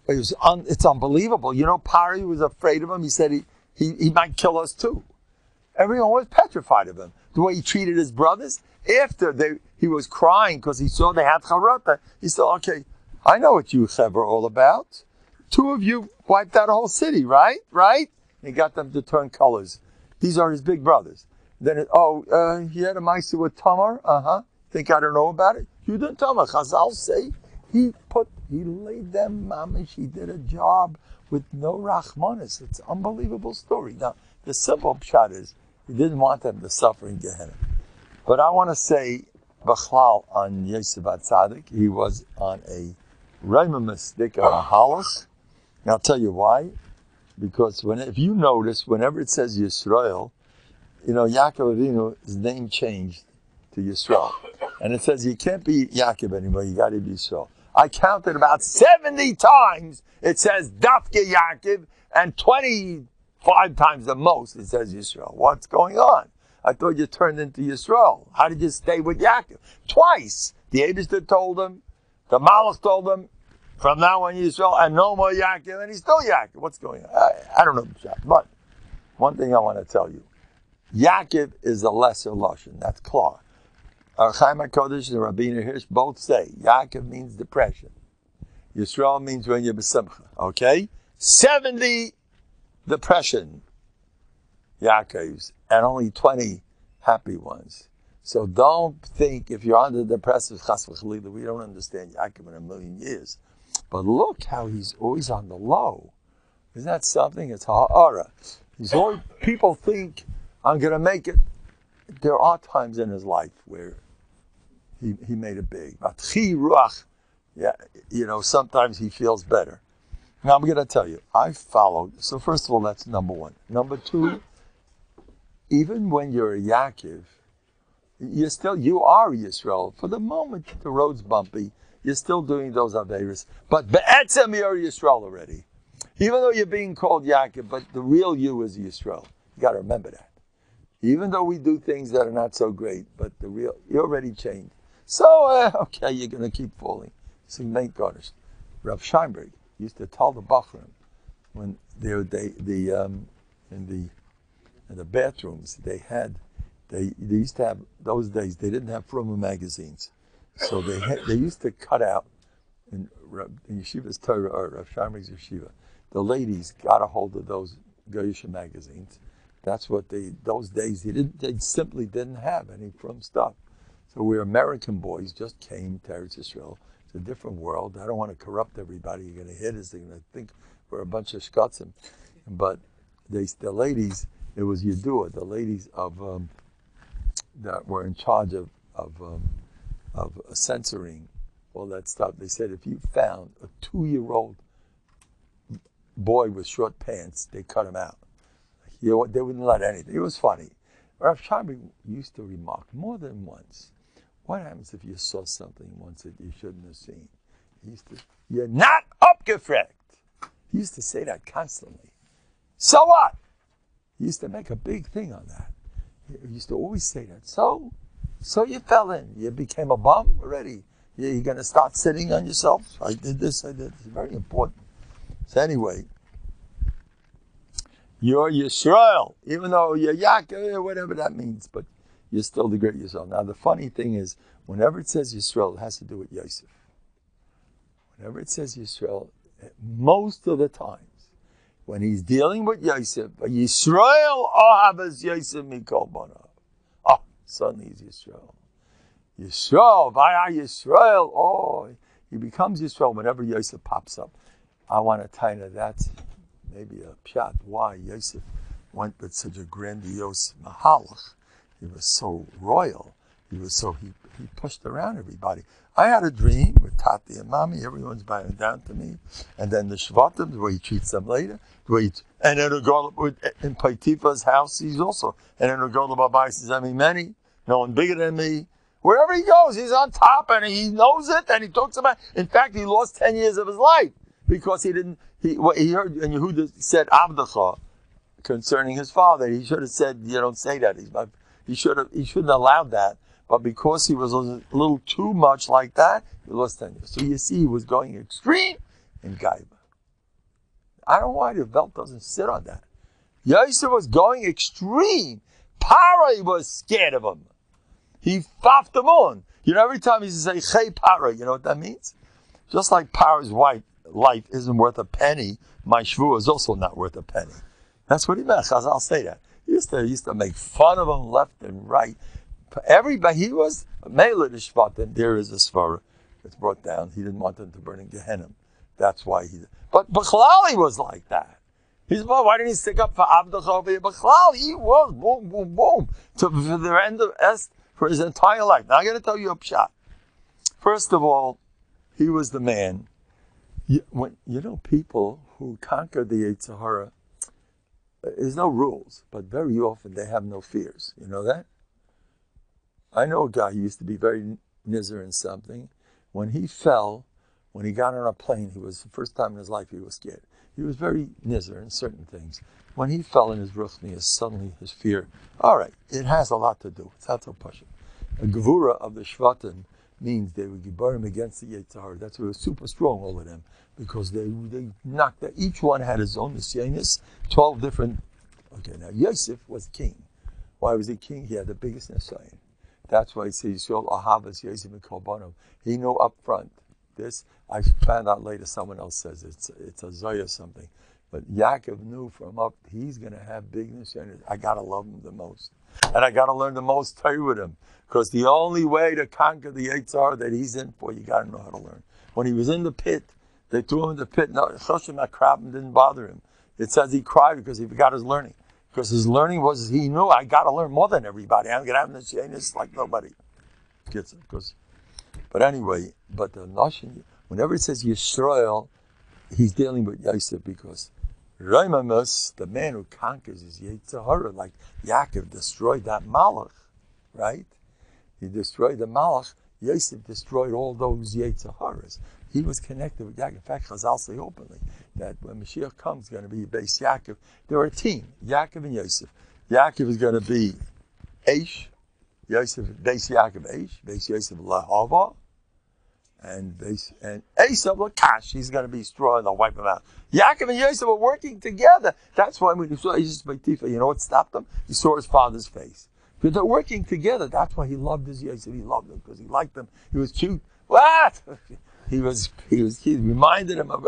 it's unbelievable. You know, Pari was afraid of him. He said he might kill us too. Everyone was petrified of him. The way he treated his brothers. After he was crying because he saw they had charata, he said, okay, I know what you Chever are all about. 2 of you wiped out a whole city, right? Right? And he got them to turn colors. These are his big brothers. Then, he had a Maisa with Tamar. Think I don't know about it? You didn't tell me. Chazal say he laid them mamish. He did a job with no rachmanis. It's an unbelievable story. Now, the simple pshat is he didn't want them to suffer in Gehenna. But I want to say, B'chlal on Yosef HaTzadik, he was on a Raimamastik or a halach. And I'll tell you why. Because if you notice, whenever it says Yisrael, Yaakov Avinu, his name changed to Yisrael. And it says you can't be Yaakov anymore, you got to be Yisrael. I counted about 70 times it says Dafke Yaakov, and 25 times the most it says Yisrael. What's going on? I thought you turned into Yisrael. How did you stay with Yaakov? Twice. The Eibishter told him, the Malach told him, from now on Yisrael, and no more Yaakov, and he's still Yaakov. What's going on? I don't know the shot. But one thing I want to tell you, Yaakov is a lesser Lashon. That's klar. Chaim HaKodesh and Rabbeinu Hirsch both say Yaakov means depression. Yisrael means when you're besimcha. Okay? 70 depression Yaakovs and only 20 happy ones. So don't think if you're under depressive chas v'chalila, we don't understand Yaakov in a million years. But look how he's always on the low. Isn't that something? It's ha'ara. He's always, people think I'm going to make it. There are times in his life where he made it big. Yeah, sometimes he feels better. Now I'm going to tell you, I followed. So first of all, that's number one. Number two, even when you're a Yaakov, you are Yisrael. For the moment the road's bumpy, you're still doing those Averis. But be'etzem you're Yisrael already. Even though you're being called Yaakov, but the real you is Yisrael. You got to remember that. Even though we do things that are not so great, but the real, you already changed. So, okay, you're going to keep falling. So, thank God. Rav Scheinberg used to tell the Bachram when in the bathrooms they used to have, those days they didn't have Fruma magazines, so they used to cut out in Yeshiva's Torah or Rav Scheinberg's Yeshiva. The ladies got a hold of those Goyish magazines. That's what those days they simply didn't have any Frum stuff. So we're American boys, just came to Eretz Yisrael. It's a different world. I don't want to corrupt everybody. You're going to hit us. They're going to think we're a bunch of shkotzim. But the ladies, it was Yehudah, the ladies of that were in charge of censoring all that stuff. They said if you found a 2-year-old boy with short pants, they cut him out. They wouldn't let anything. It was funny. Rav Scheinberg used to remark more than once, what happens if you saw something once that you shouldn't have seen? He used to, you're not upgefragt. He used to say that constantly. So what? He used to make a big thing on that. He used to always say that. So you fell in. You became a bum already. You're going to start sitting on yourself. I did this. It's very important. So anyway, you're Yisrael, even though you're Yaakov, whatever that means, but you're still the great Yisrael. Now the funny thing is, whenever it says Yisrael, it has to do with Yosef. Whenever it says Yisrael, most of the times, when he's dealing with Yosef, Yisrael ohavas Yosef mikol banav. Oh, suddenly he's Yisrael. Yisrael, vaya Yisrael. Oh, he becomes Yisrael whenever Yosef pops up. I want to tell you that's maybe a pshat why Yosef went with such a grandiose mahalach. He was so royal. He pushed around everybody. I had a dream with Tati and Mami. Everyone's bowing down to me. And then the Shvatim, the way he treats them later. And then in Paitifa's house, he's also. And then Ugola Babai says, many. No one bigger than me. Wherever he goes, he's on top and he knows it and he talks about it. In fact, he lost 10 years of his life because he heard, and Yehuda said, Avdacha, concerning his father. He should have said, you don't say that. He shouldn't have allowed that. But because he was a little too much like that, he lost 10 years. So you see, he was going extreme in Gaiba. I don't know why the belt doesn't sit on that. Yosef was going extreme. Para was scared of him. He faffed him on. Every time he says, Hey Para, you know what that means? Just like Para's life isn't worth a penny, my shvu is also not worth a penny. That's what he meant. I'll say that. He used to make fun of him left and right. Everybody, he was Mela the Shvatim. There is a svara that's brought down. He didn't want them to burn in Gehenna. That's why but Bechlal was like that. He said, well, why didn't he stick up for Avdacha? Bechlal, he was boom, boom, boom for the end of Est for his entire life. Now I'm going to tell you a pshat. First of all, he was the man. People who conquer the Yetzer Hara, there's no rules, but very often they have no fears. You know that? I know a guy who used to be very nizer in something. When he fell, when he got on a plane, he was the first time in his life he was scared. He was very nizer in certain things. When he fell in his ruchnius, suddenly his fear. All right, it has a lot to do. It's not so pushing. A gevura of the shvatim means they would gibarim against the Yitzhar. That's why it was super strong, all of them, because they knocked that. Each one had his own nisyanis, 12 different. Okay, now Yosef was king. Why was he king? He had the biggest nisyan. That's why it says Yisrael ahavas Yosef and Kolbanim. He knew up front. This I found out later. Someone else says it's a Zoya something, but Yaakov knew from up he's going to have big nisyanis. I got to love him the most, and I got to learn the most Torah with him. Because the only way to conquer the Yitzhar that he's in for, you got to know how to learn. When he was in the pit, they threw him in the pit. No, Choshim HaKrabim didn't bother him. It says he cried because he forgot his learning. Because his learning was, he knew, I got to learn more than everybody. I'm going to have this Yanis like nobody gets it. But anyway, but the notion, whenever it says Yisrael, he's dealing with Yosef because Raimamus, the man who conquers, is Yitzhar. Like Yaakov destroyed that Malach, right? He destroyed the Malach. Yosef destroyed all those Yitzharas. He was connected with Yaakov. In fact, Chazal say openly that when Mashiach comes, going to be base Yaakov. They're a team, Yaakov and Yosef. Yaakov is going to be Eish, Yosef, base Yaakov Eish, base Yosef Lahava, and Esav Lakash. He's going to be straw and they'll wipe him out. Yaakov and Yosef are working together. That's why when he saw Yosef by Tifa, you know what stopped him? He saw his father's face. But they're working together. That's why he loved his Yosef. He loved him because he liked him. He was cute. What? He reminded him of,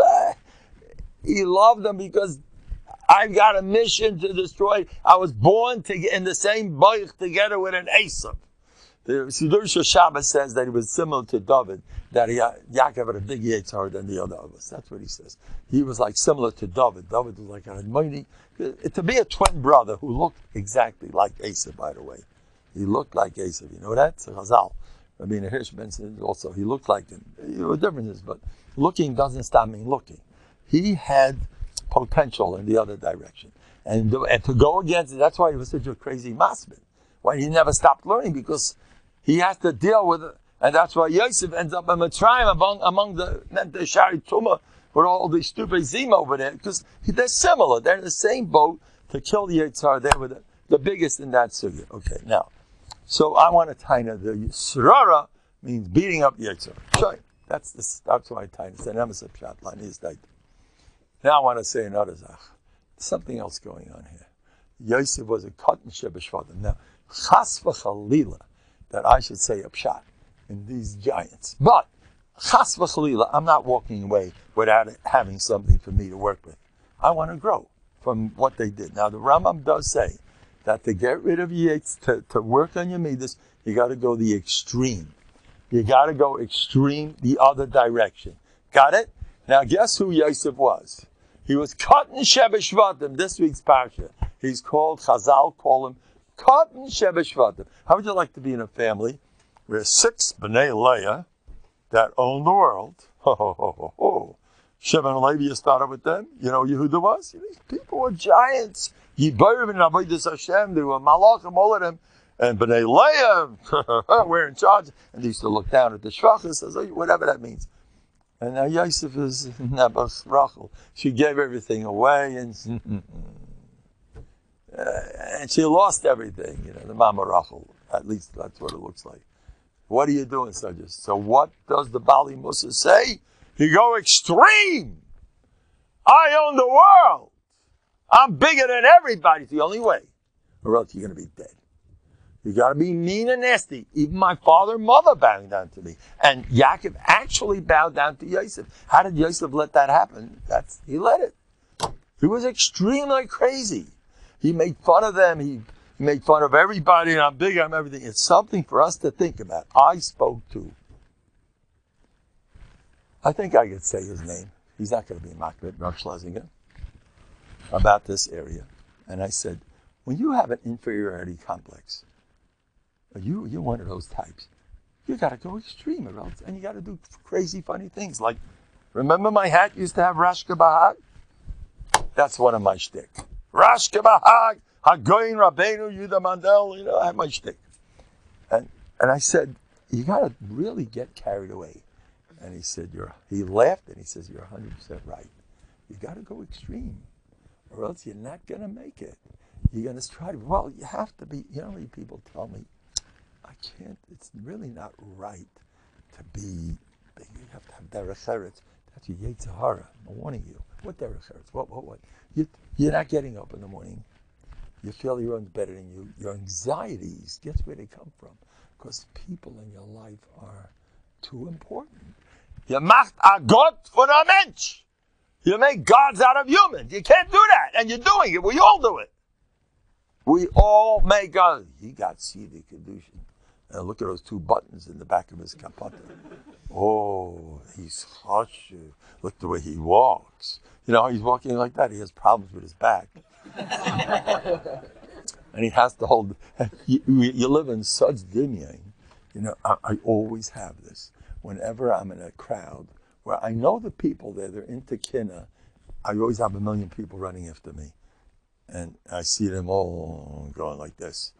he loved him because I've got a mission to destroy. I was born in the same boich together with an Esav. The Sidur Shabbos says that he was similar to David, that Yaakov had a big Yitzhar than the other of us. That's what he says. He was like similar to David. David was like an Almighty. To be a twin brother who looked exactly like Esav, by the way. He looked like Esav. You know that? It's a Chazal. Rabbeinu Hirsch mentioned also. He looked like him. There were differences, but looking doesn't stop me looking. He had potential in the other direction. And to go against it, that's why he was such a crazy masbid. Why he never stopped learning, because he has to deal with it. And that's why Yosef ends up in Mitzrayim among the Shari Tumah with all these stupid Zim over there, because they're similar. They're in the same boat to kill the Yitzhar. They were the biggest in that sugya. Okay, now, so I want to tie the Yisrara means beating up the Yitzhar. Sure, that's why I tie it. It's an emes pshat line. Now I want to say another zach. Something else going on here. Yosef was a cotton shebeshvatim. Now, chas v'chalila, that I should say a pshat in these giants. But chas v'chalila, I'm not walking away without having something for me to work with. I want to grow from what they did. Now, the Rambam does say that to get rid of Yates, to work on your midas, you got to go the extreme. You got to go extreme the other direction. Got it? Now, guess who Yosef was? He was Katan Shebeshvatim, this week's parsha. He's called, Chazal call him Katan Shebeshvatim. How would you like to be in a family where 6 B'nai Leah that own the world? Ho, ho, ho, ho, ho. Shimon and Levi, you started with them. You know who Yehuda was? These people were giants. Yibayim and Avodas Hashem, they were malachim, all of them. And B'nai Leah, we're in charge. And they used to look down at the shvachas, whatever that means. And now Yosef is Nabas Rachel. She gave everything away, and she lost everything. You know, the Mama Rachel. At least that's what it looks like. What are you doing, Sajus? So what does the Bali Musa say? You go extreme. I own the world. I'm bigger than everybody. It's the only way, or else you're going to be dead. You got to be mean and nasty. Even my father and mother bowing down to me. And Yaakov actually bowed down to Yosef. How did Yosef let that happen? He let it. He was extremely crazy. He made fun of them. He made fun of everybody. And I'm big, I'm everything. It's something for us to think about. I spoke to, I think I could say his name. He's not going to be Makbet, Rav Schlesinger, about this area. And I said, when you have an inferiority complex, you're one of those types. You got to go extreme, or else, and you got to do crazy, funny things. Like, remember my hat used to have Rashka Bahag? That's one of my shtick. Rashka Bahag, Hagoyin Rabbeinu, Yehuda Mendel, I have my shtick. And I said, you got to really get carried away. And he said, he laughed and he says, you're 100% right. You got to go extreme, or else you're not going to make it. You're going to try to, well, you have to be, you know how many people tell me, I can't, it's really not right to be, you have to have derech eretz. That's your yetzer hara. I'm warning you. What derech eretz? What? You're not getting up in the morning. You feel your own's better than you. Your anxieties, guess where they come from? Because people in your life are too important. You macht a Gott von a Mensch. You make gods out of humans. You can't do that. And you're doing it. We all do it. We all make gods. He got Sidi Kedushin. And look at those 2 buttons in the back of his kapata. Oh, he's hush. Look the way he walks. You know, he's walking like that. He has problems with his back. And he has to hold. You live in such dinyan. You know, I always have this. Whenever I'm in a crowd where I know the people there, they're into kinna, I always have 1 million people running after me. And I see them all going like this.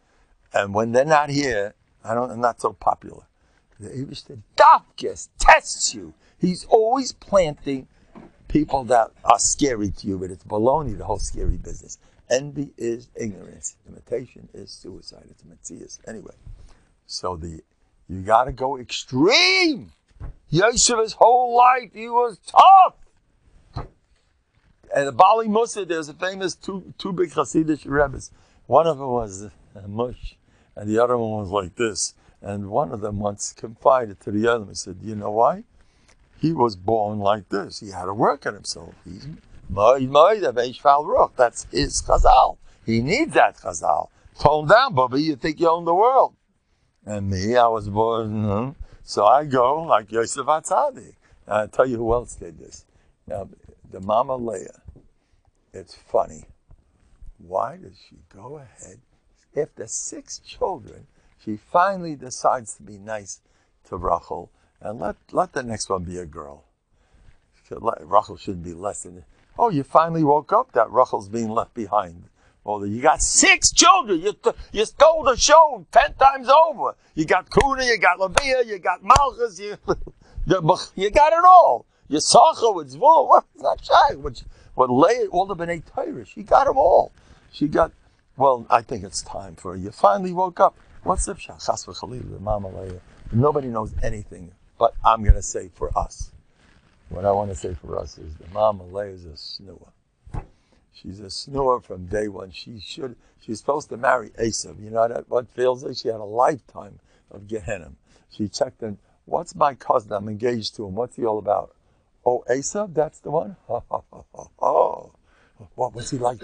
And when they're not here, I'm not so popular. The Eibishter Dafkes tests you. He's always planting people that are scary to you, but it's baloney, the whole scary business. Envy is ignorance. Imitation is suicide. It's metzias. Anyway, so you got to go extreme. Yosef, his whole life, he was tough. And the Bali Musa, there's a famous two big Hasidic Rebbes. One of them was mush, and the other one was like this. And one of them once confided to the other and said, you know why? He was born like this. He had to work on himself. He's that's his chazal. He needs that chazal. Tone down, Bubby, you think you own the world. And me, I was born, so I go like Yosef Atzadik. And I'll tell you who else did this. Now, the Mama Leah, it's funny. Why does she go ahead? After 6 children, she finally decides to be nice to Rachel and let the next one be a girl. Rachel shouldn't be less than it. Oh, you finally woke up that Rachel's being left behind. Well, you got 6 children. You stole the show 10 times over. You got Kuna, you got Leviah, you got Malchus, you got it all. You Sacha with Zvul. It's not shy. What Leah, all the B'nai Torah, she got them all. Well, I think it's time for her. You finally woke up. What's the Chas v'Chalil, the Mama Leah? Nobody knows anything, but I'm going to say for us. What I want to say for us is the Mama Leah is a snua. She's a snua from day one. She's supposed to marry Esav. You know what feels like? She had a lifetime of Gehenna. She checked in, what's my cousin? I'm engaged to him. What's he all about? Oh, Esav? That's the one? Oh. What's he like?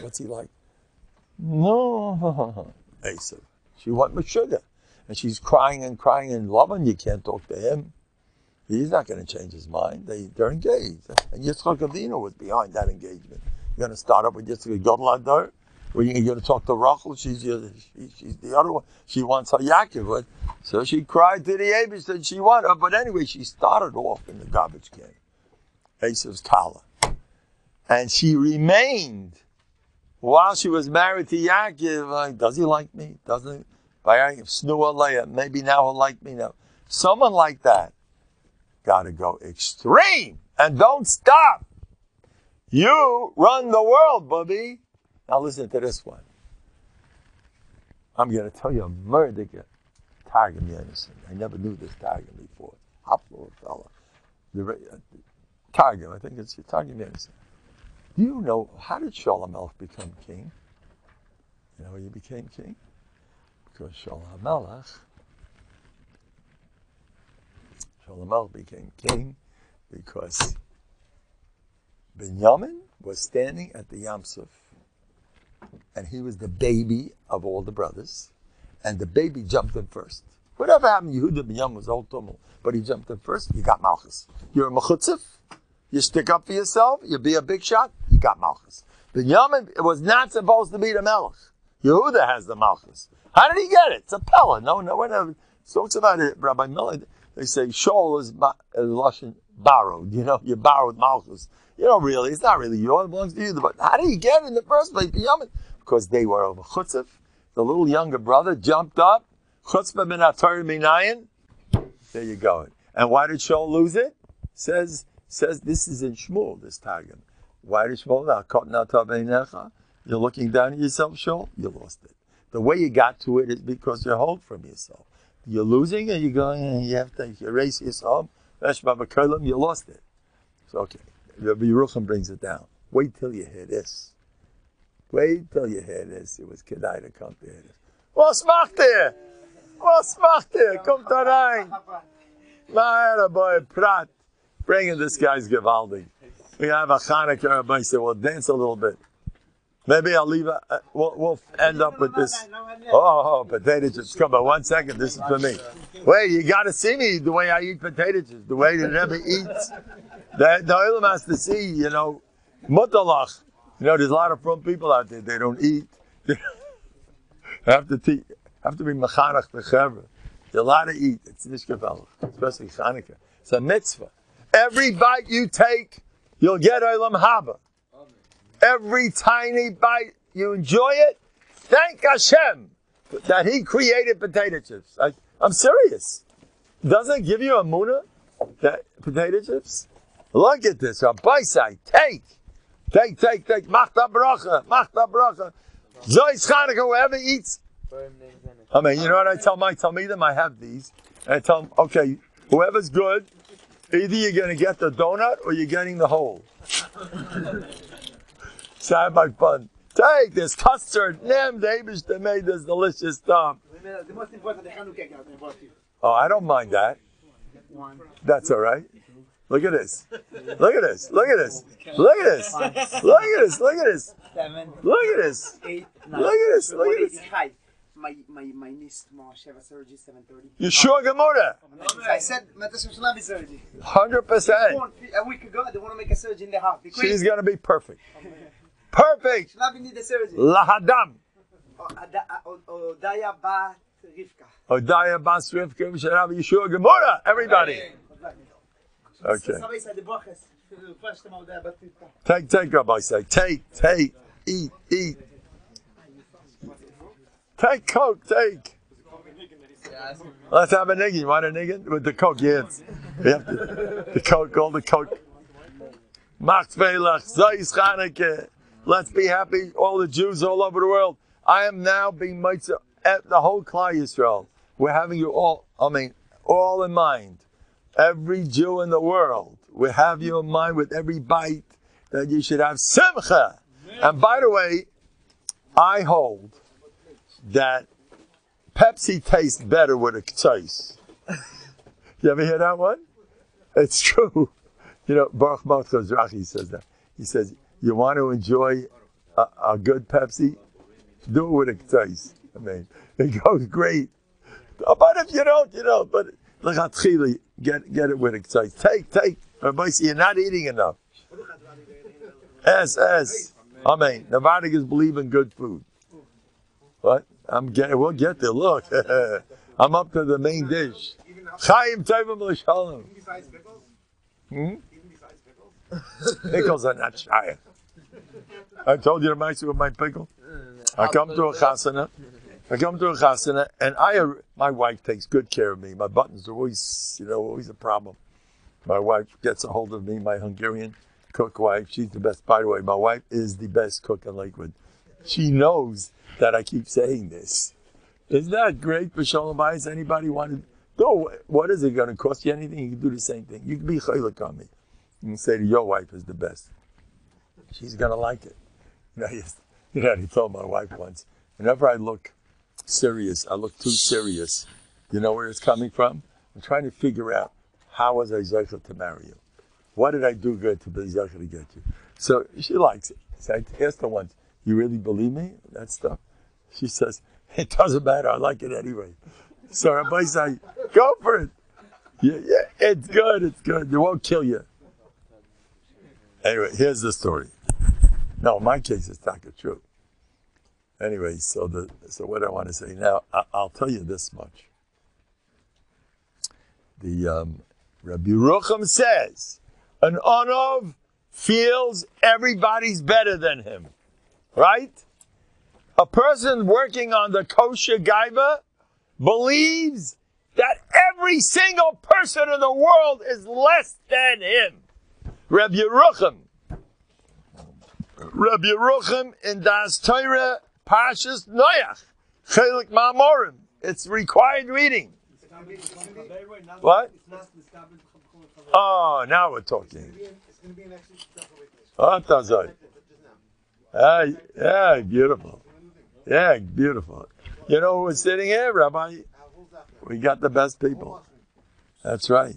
No. Esav. She went with sugar. And she's crying and loving. You can't talk to him. He's not going to change his mind. They're engaged. And Yitzchak Avinu was behind that engagement. You're going to start up with Yitzchak Godladar? Or you're going to talk to Rachel? She's the other one. She wants her Yaakov. So she cried to the Abish that she wanted her. But anyway, she started off in the garbage can. Esav's Kala. And she remained while she was married to Yaakov. Like, does he like me? Doesn't he? Snua Leah. Maybe now he'll like me now. Someone like that. Got to go extreme and don't stop. You run the world, Bubby. Now listen to this one. I'm going to tell you a murder Targum Yenison. I never knew this Targum before. Hopful fella. Targum, I think it's Targum Yenison. Do you know, how did Shalom Melech become king? You know how he became king? Because Shalom Melech became king because Binyamin was standing at the Yam Suf, and he was the baby of all the brothers, and the baby jumped in first. Whatever happened, Yehuda Binyamin was all tumul, but he jumped in first, you got Malchus. You're a Mechutzif, you stick up for yourself, you be a big shot, you got Malchus. Binyamin was not supposed to be the Melech. Yehuda has the Malchus. How did he get it? It's a Pella. No one ever talks about it. Rabbi Miller, they say Shaul is Lashon borrowed. You know, you borrowed Malchus. You know, really, it's not really yours. It belongs to you. But how did he get it in the first place? Because they were over Chutzif. The little younger brother jumped up. Chutzpah min atar minayin. There you go. And why did Shaul lose it? Says this is in Shmuel, this Targum. Why did Shmuel? You're looking down at yourself, Shaul. You lost it. The way you got to it is because you hold from yourself. You're losing, and you're going, and you have to erase yourself. You lost it. So okay, the Yerucham brings it down. Wait till you hear this. Wait till you hear this. It was Kedai to come to hear this. Was macht ihr? Was macht ihr? Kommt da rein. My boy, Prat. Bringing this guy's Givaldi. We have a Hanukkah, everybody said, well, dance a little bit. Maybe I'll leave we'll end up with this. Oh, potato chips. Come on, 1 second. This is for me. Wait, you got to see me the way I eat potato chips, the way the Rebbe eats. The Olam has to see, Mutalach. There's a lot of from people out there. They don't eat. have to be mechanach the chevra. You're allowed to eat. It's nishkavelach, especially Chanukah. It's a mitzvah. Every bite you take, you'll get Olam Haba. Every tiny bite, you enjoy it. Thank Hashem that He created potato chips. I'm serious. Doesn't it give you amuna, that potato chips? Look at this. Rabbi, take. Machta bracha. Zois Chanukah, whoever eats. I mean, you know what I tell my Talmidim? I have these. And I tell them, okay, whoever's good, either you're going to get the donut or you're getting the whole. So I have my fun. Take this custard. Nem, the Eibishter made this delicious stuff. The most important, the Hanukkah cake I brought you. Oh, I don't mind that. That's all right. Look at this. Look at this. Look at this. Look at this. Look at this. Look at this. 7, Look at this. 8, 9. Look at this. Look at this. My niece tomorrow, she have a surgery 7:30. Yeshua Gemara. I said, surgery. 100%. A week ago, they want to make a surgery in the house. She's going to be perfect. Perfect. Shalabi need the surgery. Lahadam. Odaya Bat Rivka. Odaya Bas Rivka. We should have Yeshua Gemara. Everybody. Okay. Take, Rabbi say. Take, eat. Take Coke, take. Let's have a niggin. You want a niggin? With the Coke, yes. We have the Coke, all the Coke. Macht Velach, Zeis Chanukah. Let's be happy, all the Jews all over the world. I am now being mitzvah at the whole Klal Yisrael. We're having you all in mind. Every Jew in the world. We have you in mind with every bite that you should have simcha. And by the way, I hold that Pepsi tastes better with a k'tzais. You ever hear that one? It's true. Baruch Mordechai Zrachi says that. He says, you want to enjoy a good Pepsi? Do it with a k'tzais. I mean, it goes great. But if you don't. But l'chatchila, get it with a k'tzais. Take. Everybody see, you're not eating enough. S. I mean, Novanik is believing good food. What? We'll get there. Look, I'm up to the main dish. Chaim Tovim L'Shalom. Pickles are not shy. I told you the mice with my pickle. I come to a chasana, and my wife takes good care of me. My buttons are always a problem. My wife gets a hold of me, my Hungarian cook wife. She's the best. By the way, my wife is the best cook in Lakewood. She knows that I keep saying this. Isn't that great for Shalom Bayis? Anybody want to do? What is it going to cost you anything? You can do the same thing. You can be chaylik on me. You can say that your wife is the best. She's going to like it. He told my wife once, whenever I look serious, I look too serious. You know where it's coming from? I'm trying to figure out, how was I zeicha to marry you? What did I do good to be zeicha to get you? So she likes it. So I asked her once, you really believe me? That stuff. She says, it doesn't matter. I like it anyway. So everybody say, go for it. Yeah, it's good. It's good. It won't kill you. Anyway, here's the story. No, in my case, it's not true. Anyway, so what I want to say now, I'll tell you this much. The Rabbi Yerucham says, an onov feels everybody's better than him. Right? A person working on the kosher gaiva believes that every single person in the world is less than him. Rabbi Yerucham in Das Torah Parshas Noach, Chelik Ma'amorim. It's required reading. What? Oh, now we're talking. Oh, that's right. Yeah, beautiful. Yeah, beautiful. You know who's sitting here, Rabbi? We got the best people. That's right.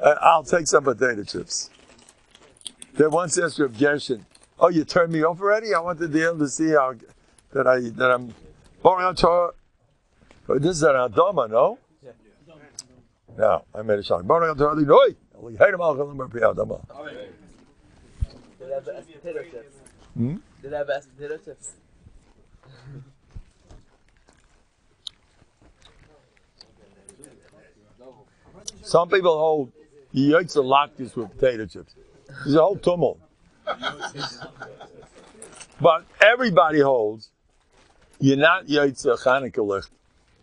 I'll take some potato chips. They once asked Reb Gershon, "Oh, you turned me off already? I wanted to be able to see how that I'm boring on Torah." This is an Adama, no? Yeah. No, I made a shot. Boring on Torah, no. Did they have potato chips? Did they have potato chips? Some people hold you eat the latkes with potato chips. There's a whole tumult. But everybody holds you're not Yaitza Chanukah licht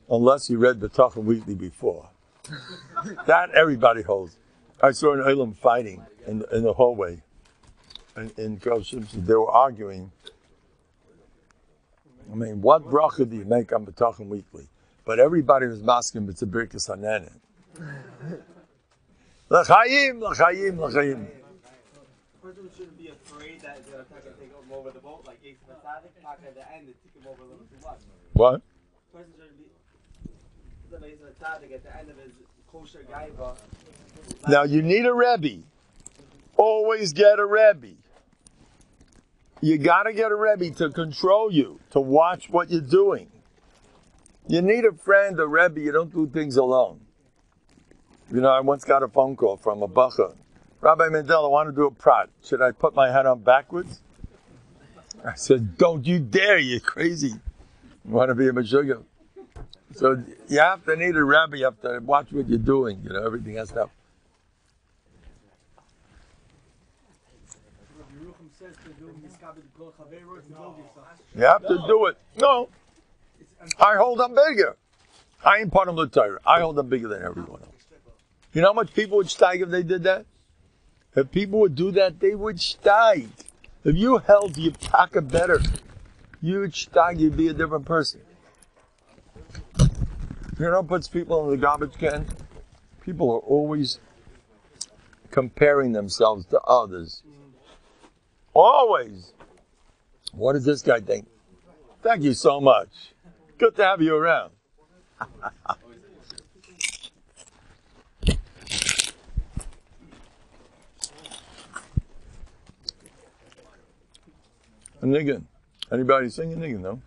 unless you read Bטחון weekly before. That everybody holds. I saw an Elam fighting in the hallway in Koshim. They were arguing. I mean, what bracha do you make on Bטחון weekly? But everybody was masking it's a birkas hanenin. L'chaim, l'chaim, l'chaim. The person shouldn't be afraid that they're going to take him over the boat, like Yisrael Tzaddik, back at the end, they took him over a little too much. What? The person shouldn't be Yisrael Tzaddik at the end of his kosher gaiva. Now you need a Rebbe. Always get a Rebbe. You got to get a Rebbe to control you, to watch what you're doing. You need a friend, a Rebbe. You don't do things alone. You know, I once got a phone call from a bacha. Rabbi Mendel, I want to do a prat. Should I put my head on backwards? I said, don't you dare, you're crazy. You want to be a Meshuggah. So you have to need a Rebbe. You have to watch what you're doing. You know, everything has to have. You have to do it. No. I hold them bigger. I ain't part of the Torah. I hold them bigger than everyone else. You know how much people would steig if they did that? If people would do that, they would steig. If you held your taka better, you would steig, you'd be a different person. You know what puts people in the garbage can? People are always comparing themselves to others. Always. What does this guy think? Thank you so much. Good to have you around. A niggun. Anybody sing a niggun, no?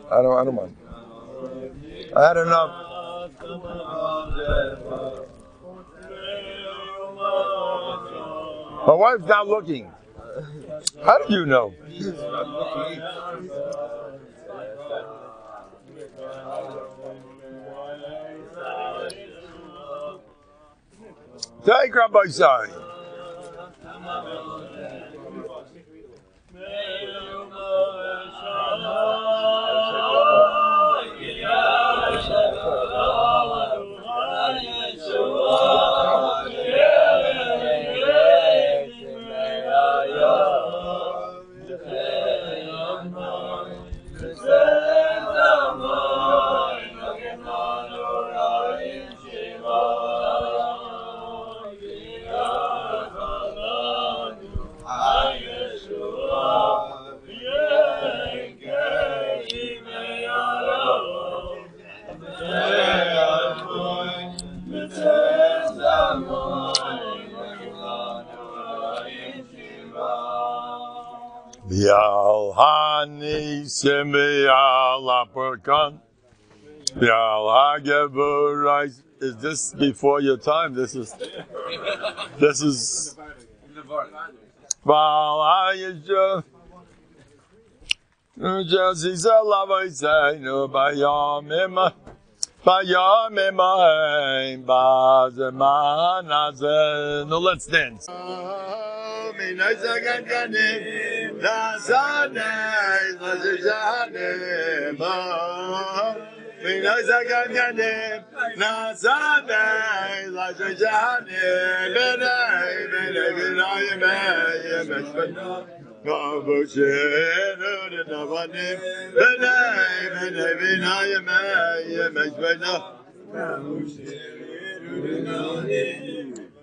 I don't mind. I had enough. My wife's not looking. How did you know? Take Rabbi Sari. Yal hani semiyal aperkan. Yal hagevurais. Is this before your time? This is. Val hayishu. Jazisa lavai no bayamima. Bayamima. Bazeman azen. No, let's dance.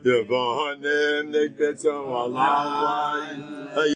Yevanim nikbetzo alawai.